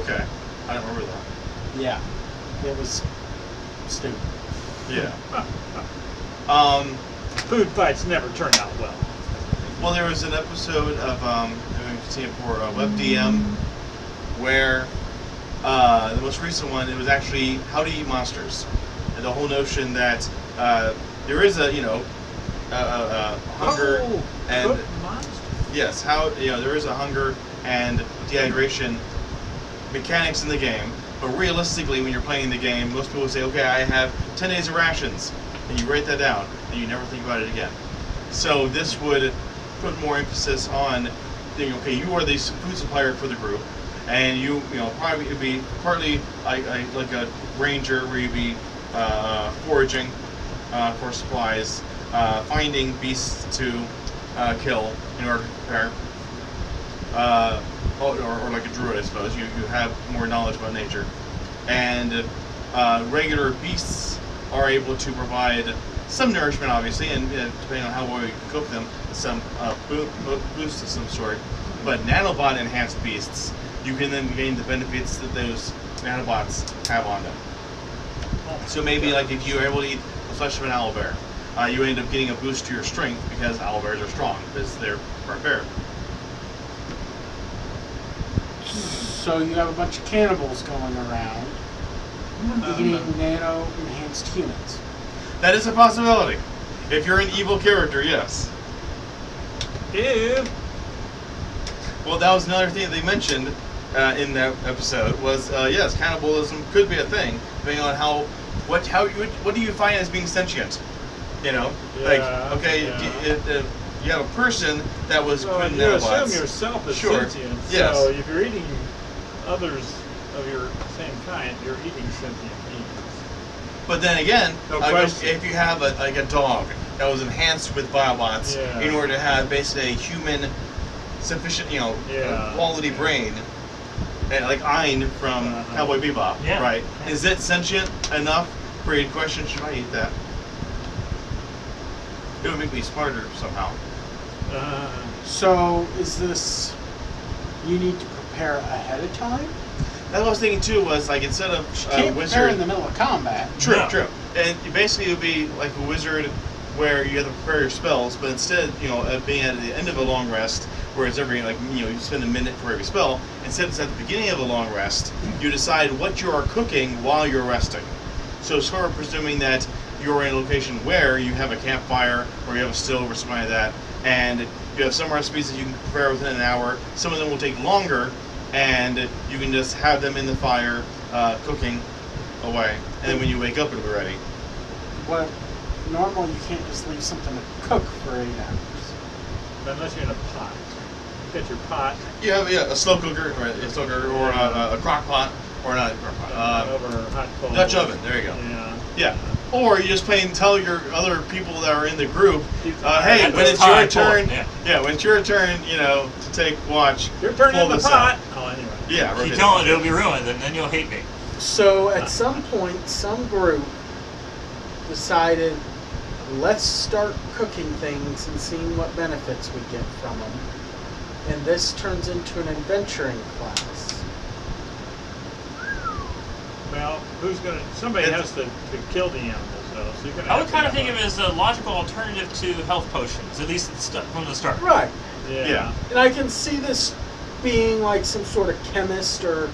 Okay. I don't remember that. Yeah. It was stupid. Yeah. Food fights never turn out well. Well, there was an episode of I've seen it for WebDM where the most recent one, it was actually How to Eat Monsters, and the whole notion that there is a hunger and cooked monster. yes, how there is a hunger and dehydration mechanics in the game, but realistically, when you're playing the game, most people say, okay, I have 10 days of rations, and you write that down, and you never think about it again. So this would put more emphasis on, okay, you are the food supplier for the group, and you probably would be partly like a ranger where you'd be foraging for supplies, finding beasts to kill in order to prepare. Or like a druid, I suppose. You have more knowledge about nature. And regular beasts are able to provide some nourishment, obviously, and depending on how well you cook them, some boost of some sort. But nanobot enhanced beasts, you can then gain the benefits that those nanobots have on them. So maybe like if you are able to eat the flesh of an owlbear, you end up getting a boost to your strength because owlbears are strong, because they're barbaric. So you have a bunch of cannibals going around eating nano-enhanced humans. That is a possibility. If you're an evil character, yes. Ew. Well, that was another thing they mentioned in that episode was yes, cannibalism could be a thing, depending on what do you find as being sentient? Like okay, you have a person that was put in you nanobots. assume yourself is Sure. sentient. Yes. So if you're eating others of your same kind, you're eating sentient beings. But then again, No question. if you have a dog that was enhanced with biobots Yeah. in order to have basically a human sufficient, quality brain, and like Ein from Cowboy Bebop, Yeah. right? Is it sentient enough for you to question, should I eat that? It would make me smarter somehow. So is this, you need to prepare ahead of time? That's what I was thinking too, was like instead of You can't prepare wizard. in the middle of combat. True, No. true. And basically it would be like a wizard where you have to prepare your spells, but instead, being at the end of a long rest, whereas you spend a minute for every spell, instead it's at the beginning of a long rest, you decide what you are cooking while you're resting. So sort of presuming that you're in a location where you have a campfire, or you have a stove or something like that, and you have some recipes that you can prepare within an hour. Some of them will take longer, and you can just have them in the fire, cooking away, and then when you wake up it'll be ready. But normally you can't just leave something to cook for 8 hours. Unless you're in a pot. You got your pot. You have a slow cooker, or a crock pot, or not a crock pot, over hot coal. Dutch oven, there you go. Yeah. Yeah. Or you just plain tell your other people that are in the group, hey, At when this it's your time, turn, pull it, when it's your turn, to take watch. Your turn pull in the this pot. out. Oh, anyway. Yeah, If right. you don't, it'll be ruined, and then you'll hate me. So at some point, some group decided, let's start cooking things and seeing what benefits we get from them. And this turns into an adventuring class. Well, somebody has to kill the animals, though. So you're gonna I have would kind of to think have of it as a logical alternative to health potions, at least from the start. Right. Yeah. And I can see this being like some sort of chemist or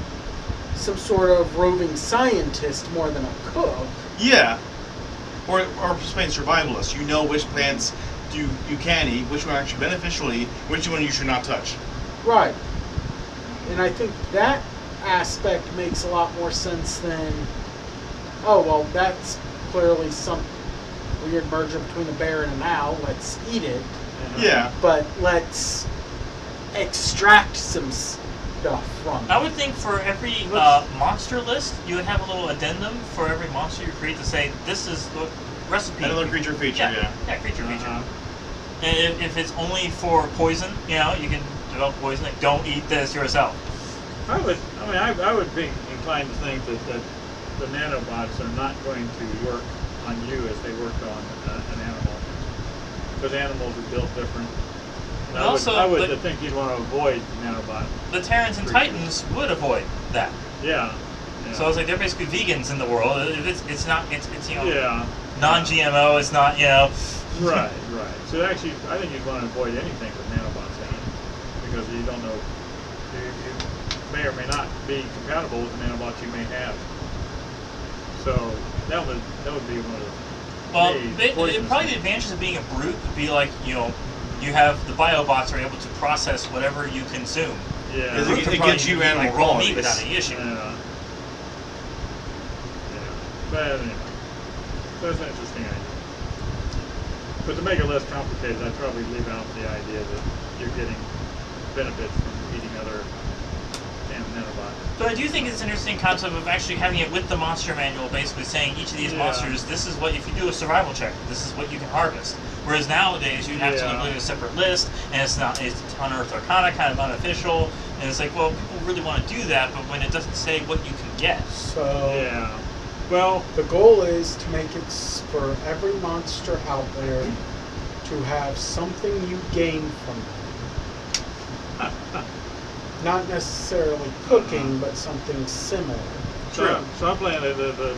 some sort of roving scientist more than a cook. Yeah. Or just plain survivalist. You know which plants you can eat, which one are actually beneficial to eat, which one you should not touch. Right. And I think that aspect makes a lot more sense than, oh, well, that's clearly some weird merger between a bear and an owl. Let's eat it. Yeah. But let's extract some stuff from I it. would think for every monster list, you would have a little addendum for every monster you create to say, this is the recipe. Another creature feature, yeah. Yeah, creature feature. Uh-huh. And if it's only for poison, you know, you can develop poison. Like, don't eat this yourself. I would be inclined to think that the nanobots are not going to work on you as they worked on an animal, because animals are built different. And Also, I would think you'd want to avoid nanobot. The Terrans and Creatures. Titans would avoid that. Yeah. So I was like, they're basically vegans in the world. It's not it's you know Yeah. non-GMO. It's not you know. Right. So actually, I think you'd want to avoid anything with nanobots in it, because you don't know, you may or may not be compatible with the nanobots you may have. So that would be one of the Well, poisonous probably the things. advantages of being a brute would be like, you know, you have the biobots are able to process whatever you consume. Yeah. Is Brute could it probably gives you eat, like, animal raw meat qualities. without any issue. Yeah. But anyway, that's an interesting idea. But to make it less complicated, I'd probably leave out the idea that you're getting benefits from eating other nanobots. But I do think it's an interesting concept of actually having it with the monster manual, basically saying each of these Yeah. monsters, this is what, if you do a survival check, this is what you can harvest. Whereas nowadays, you have to Yeah. include a separate list, and it's Unearthed Arcana, kind of unofficial, and it's like, well, people really want to do that, but when it doesn't say what you can get. So Yeah. Well, the goal is to make it for every monster out there to have something you gain from them. Not necessarily cooking, but something similar. so I'm playing the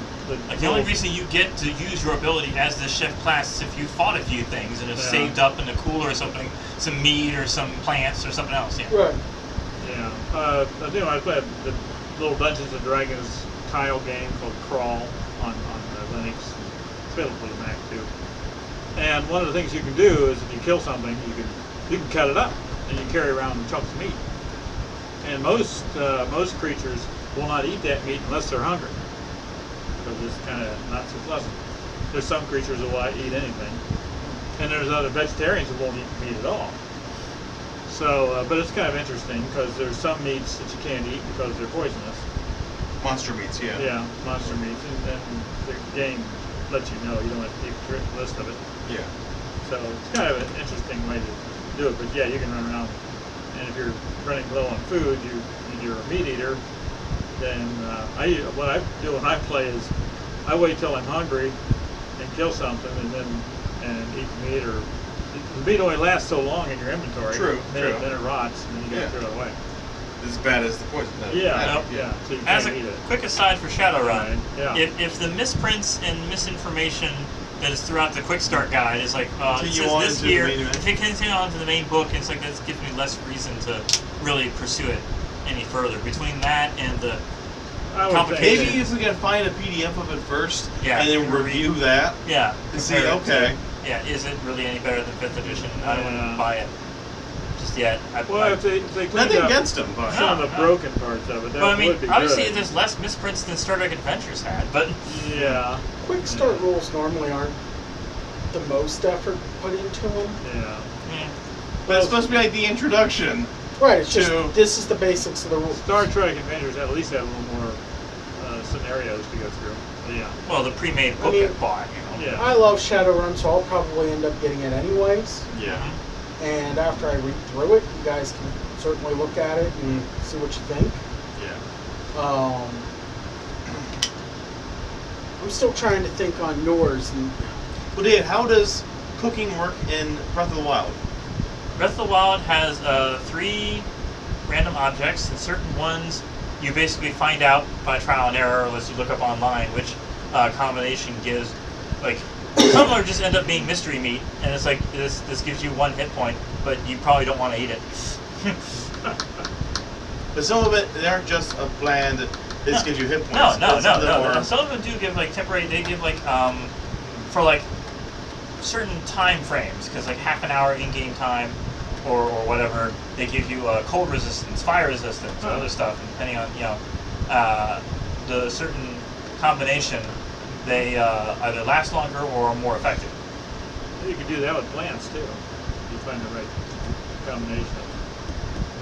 Like, the only reason you get to use your ability as the chef class is if you fought a few things and have Yeah. saved up in the cooler or something, some meat or some plants or something else. Yeah. Right. Yeah. I play the little Dungeons and Dragons tile game called Crawl on Linux. It's available for the Mac too. And one of the things you can do is if you kill something, you can cut it up and you carry around chunks of meat. And most creatures will not eat that meat unless they're hungry, because it's kind of not so pleasant. There's some creatures that will eat anything, and there's other vegetarians who won't eat meat at all. So, but it's kind of interesting because there's some meats that you can't eat because they're poisonous. Monster meats, yeah. Yeah, monster meats, and the game lets you know. You don't have to keep a written list of it. Yeah. So it's kind of an interesting way to do it. But yeah, you can run around, and if you're running low on food, you're a meat eater. Then what I do when I play is I wait till I'm hungry and kill something, and eat the meat. Or the meat only lasts so long in your inventory. True, Then true. it rots, and then you gotta Yeah. throw it away. As bad as the poison. Yeah, Nope. So you As can't a eat it. quick aside for Shadowrun, Right, yeah. if the misprints and misinformation that is throughout the quick start guide is like, it Continue says on this into the here, main event. if it continues on to the main book, it's like that gives me less reason to really pursue it any further. Between that and the I would complicated- Maybe if we can find a PDF of it first, Yeah. and then review that. yeah, To see, compare it to- okay. yeah, is it really any better than 5th edition? I don't want Yeah. to buy it just yet. Well, if they cleaned Nothing up against them, but some of the No. broken parts of it, that But I mean, would be obviously good. there's less misprints than Star Trek Adventures had, but Yeah, Quick start rules normally aren't the most effort put into them. yeah. yeah. but it's supposed to be like the introduction. Right. It's just To- this is the basics of the rules. Star Trek Adventures at least had a little more scenarios to go through. Yeah, Well, the pre-made I book mean- I bought, you know. yeah. I love Shadowrun, so I'll probably end up getting it anyways. Yeah. And after I read through it, you guys can certainly look at it and see what you think. Yeah. I'm still trying to think on yours. And Well, Dave, how does cooking work in Breath of the Wild? Breath of the Wild has 3 random objects, and certain ones you basically find out by trial and error unless you look up online which combination gives, like, some are just end up being mystery meat, and it's like, this gives you 1 hit point, but you probably don't want to eat it. But some of it, they aren't just a bland, this No. gives you hit points. No. but some of them are- Some of them do give, like, temporary, they give, like, for, like, certain time frames, because, like, half an hour in-game time, or whatever, they give you cold resistance, fire resistance, and other stuff, and depending on, you know, the certain combination, they either last longer or are more effective. You could do that with plants too. If you find the right combination of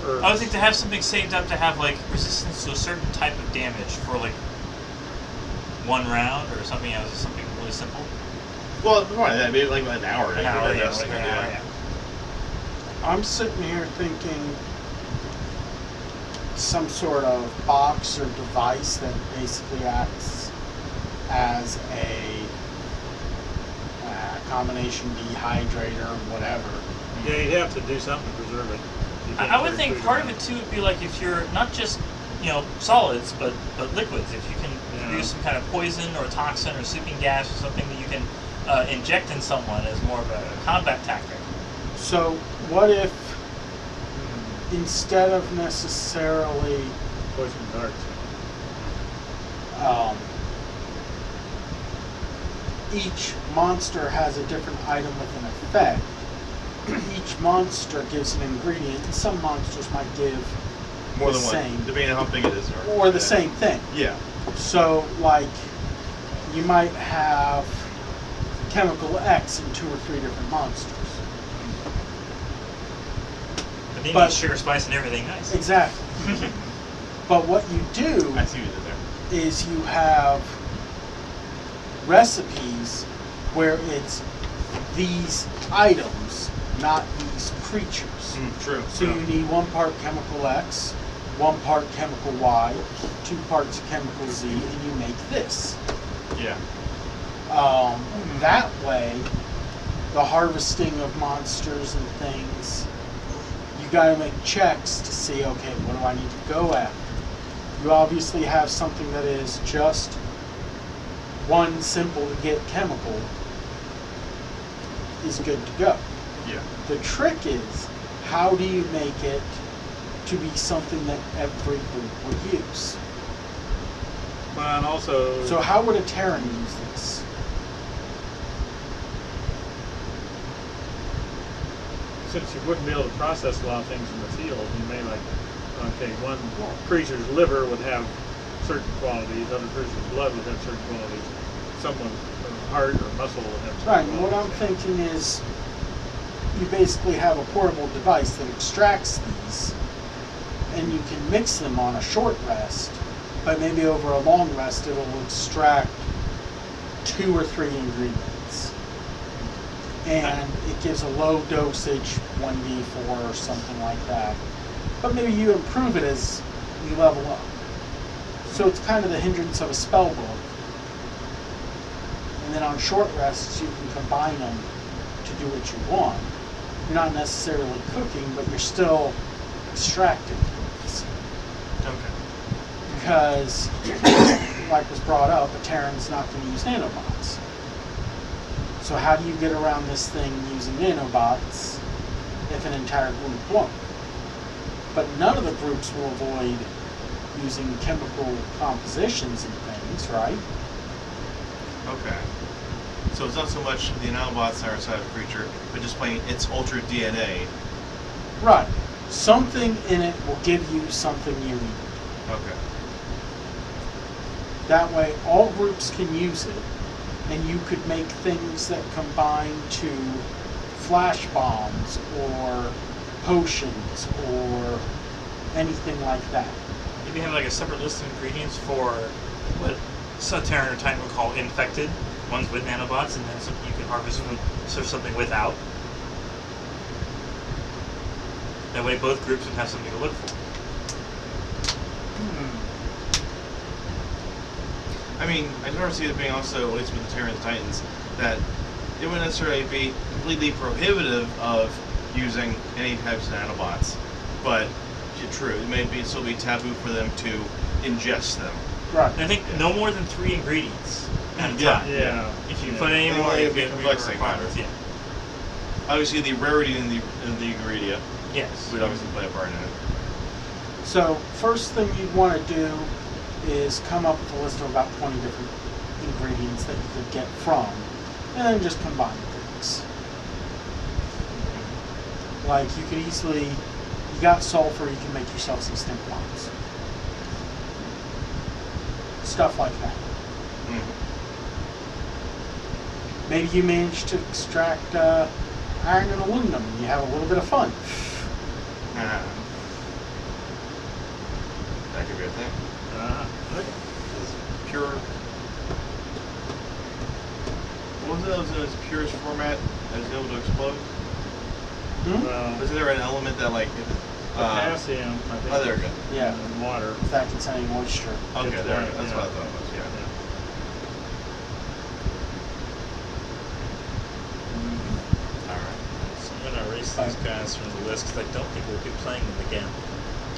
herbs. I would think to have something saved up to have like resistance to a certain type of damage for like 1 round or something. Something really simple. Well, more than that, maybe like an hour. An hour, yeah, Like like an hour, yeah. I'm sitting here thinking some sort of box or device that basically acts as a combination dehydrator or whatever. Yeah, you'd have to do something to preserve it. You can't I would carry think food part of around. it too would be like if you're not just solids but liquids. If you can Yeah. produce some kind of poison or toxin or sleeping gas or something that you can inject in someone as more of a combat tactic. So what if instead of necessarily Poison darts. each monster has a different item with an effect, each monster gives an ingredient, and some monsters might give more the than same, one, depending on how big it is. or the same thing. Yeah. So, like, you might have chemical X in 2 or 3 different monsters. But then you But- need sugar, spice, and everything nice. Exactly. But what you do I see what you did there. is you have recipes where it's these items, not these creatures. True. So you need 1 part chemical X, 1 part chemical Y, 2 parts chemical Z, and you make this. Yeah. That way, the harvesting of monsters and things, you gotta make checks to see, okay, what do I need to go after? You obviously have something that is just 1 simple to get chemical is good to go. Yeah. The trick is, how do you make it to be something that every group would use? Well, and also, So how would a Terran use this? since you wouldn't be able to process a lot of things in the field, you may like, okay, one creature's liver would have certain qualities, other creature's blood would have certain qualities, someone's heart or muscle would have certain Right, and what I'm qualities. thinking is, you basically have a portable device that extracts these, and you can mix them on a short rest, but maybe over a long rest it'll extract 2 or 3 ingredients. And it gives a low dosage, 1d4 or something like that. But maybe you improve it as you level up. So it's kind of the hindrance of a spell book. And then on short rests you can combine them to do what you want. You're not necessarily cooking, but you're still extracting things. Okay. Because, like was brought up, a Terran's not going to use nanobots. So how do you get around this thing using nanobots if an entire group won't? But none of the groups will avoid using chemical compositions and things, right? Okay. So it's not so much the nanobots are inside of a creature, but just playing its ultra DNA. Right. Something in it will give you something you need. Okay. That way, all groups can use it, and you could make things that combine to flash bombs or potions or anything like that. Maybe have like a separate list of ingredients for what Terran or Titan would call infected, ones with nanobots, and then something you can harvest with something without. That way both groups would have something to look for. I mean, I never see it being also, at least with the Terrans and Titans, that it wouldn't necessarily be completely prohibitive of using any types of nanobots, but true, it may still be taboo for them to ingest them. Right. And I think no more than 3 ingredients at a Yeah. time. Yeah. If you Yeah. put any more, Well, you it'd be get complexity requirements. matter. Yeah. Obviously, the rarity in the ingredient Yes. would obviously play a part in it. So, first thing you'd want to do is come up with a list of about 20 different ingredients that you could get from, and then just combine things. Like, you could easily, you got sulfur, you can make yourself some stink bombs. Stuff like that. Mm. Maybe you manage to extract iron and aluminum, and you have a little bit of fun. could be a thing. Okay. It's pure. What was it? Was in its purest format that was able to explode? Wasn't there an element that like? Potassium, I think. Oh, there we go. Yeah. And water. In fact, it's any moisture. Okay, Good there. point, That's yeah. what I thought it was. Yeah. All right. So I'm gonna erase these guys from the list because I don't think we'll be playing them again.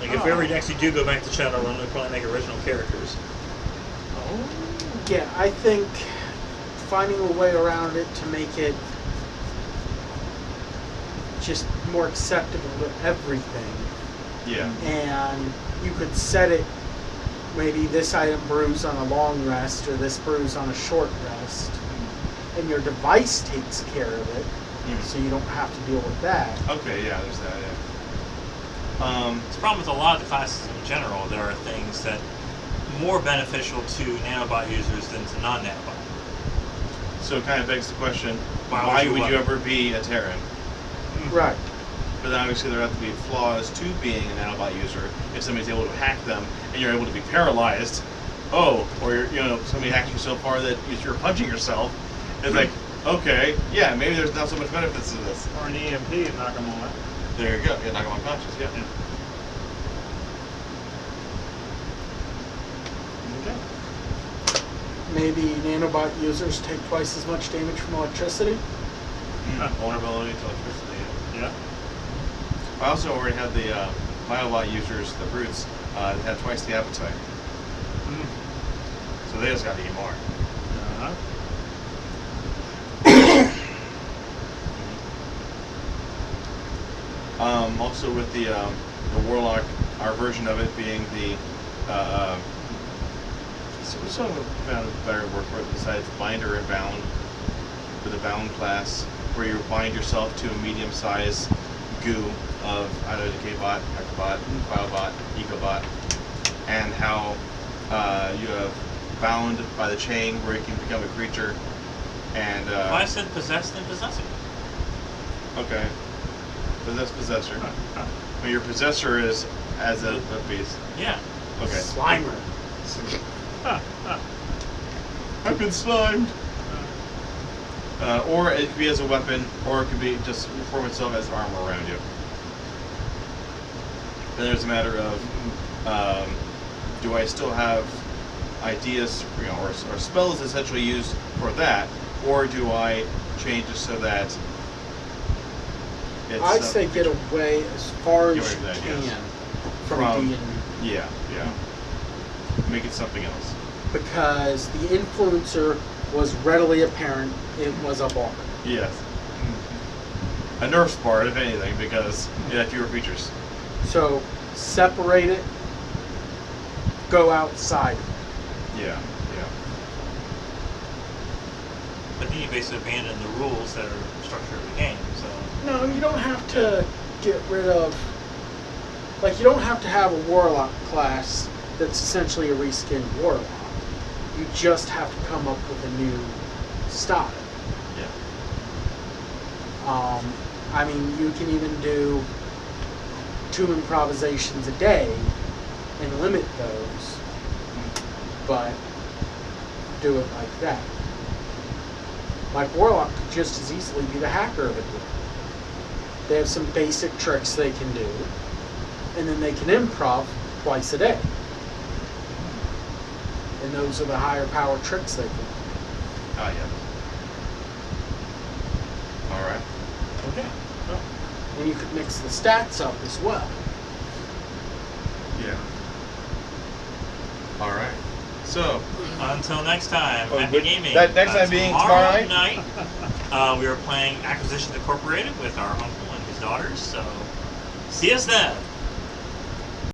Like if Oh. we ever actually do go back to Shadowrun, we'll probably make original characters. Yeah, I think finding a way around it to make it just more acceptable to everything. Yeah. And you could set it, maybe this item brews on a long rest or this brews on a short rest, and your device takes care of it, so you don't have to deal with that. Okay. Yeah. There's that. Yeah. It's a problem with a lot of the classes in general. There are things that are more beneficial to nanobot users than to non-nanobot. So it kind of begs the question: Why why would would you you ever be a Terran? Right. But then obviously there have to be flaws to being a nanobot user. If somebody's able to hack them and you're able to be paralyzed, or somebody hacks you so far that you're punching yourself, it's like, okay, yeah, maybe there's not so much benefits to this. Or an EMP and knock them all out. There you go. Yeah, knock them unconscious. Yeah. Okay. Maybe nanobot users take twice as much damage from electricity. Vulnerability to electricity. Yeah. I also already had the biobot users, the brutes, that had twice the appetite. So they just got to eat more. Uh-huh. Also with the warlock, our version of it being the so found a better word for it besides binder and bound, for the bound class, where you bind yourself to a medium-sized goo of either the K-bot, Ectobot, Biobot, Ecobot, and how you have bound by the chain where you can become a creature, and Well, I said possessed and possessor. okay, possessor. But your possessor is as a beast. Yeah. Okay. Slimer. I've been slimed. Or it could be as a weapon, or it could be just form itself as armor around you. Then there's a matter of, do I still have ideas, or spells essentially used for that, or do I change it so that it's... I say get away as far as Get you away from that, can yes. from D&D. Yeah. Make it something else. Because the influencer was readily apparent it was a bar. Yes. A nerf's part, if anything, because it had fewer features. So separate it, go outside. Yeah. But then you basically abandon the rules that are structure of the game. So No, you don't have to get rid of, like, you don't have to have a warlock class that's essentially a reskinned warlock. You just have to come up with a new style. Yeah. I mean, you can even do 2 improvisations a day and limit those, but do it like that. Like, warlock could just as easily be the hacker of a group. They have some basic tricks they can do, and then they can improv twice a day. And those are the higher power tricks they can do. Oh, yeah. All right. Okay. Well, And you could mix the stats up as well. Yeah. All right. So, until next time, Oh, happy but gaming. that next time being tomorrow night. We are playing Acquisitions Incorporated with our uncle and his daughters. So, see us then.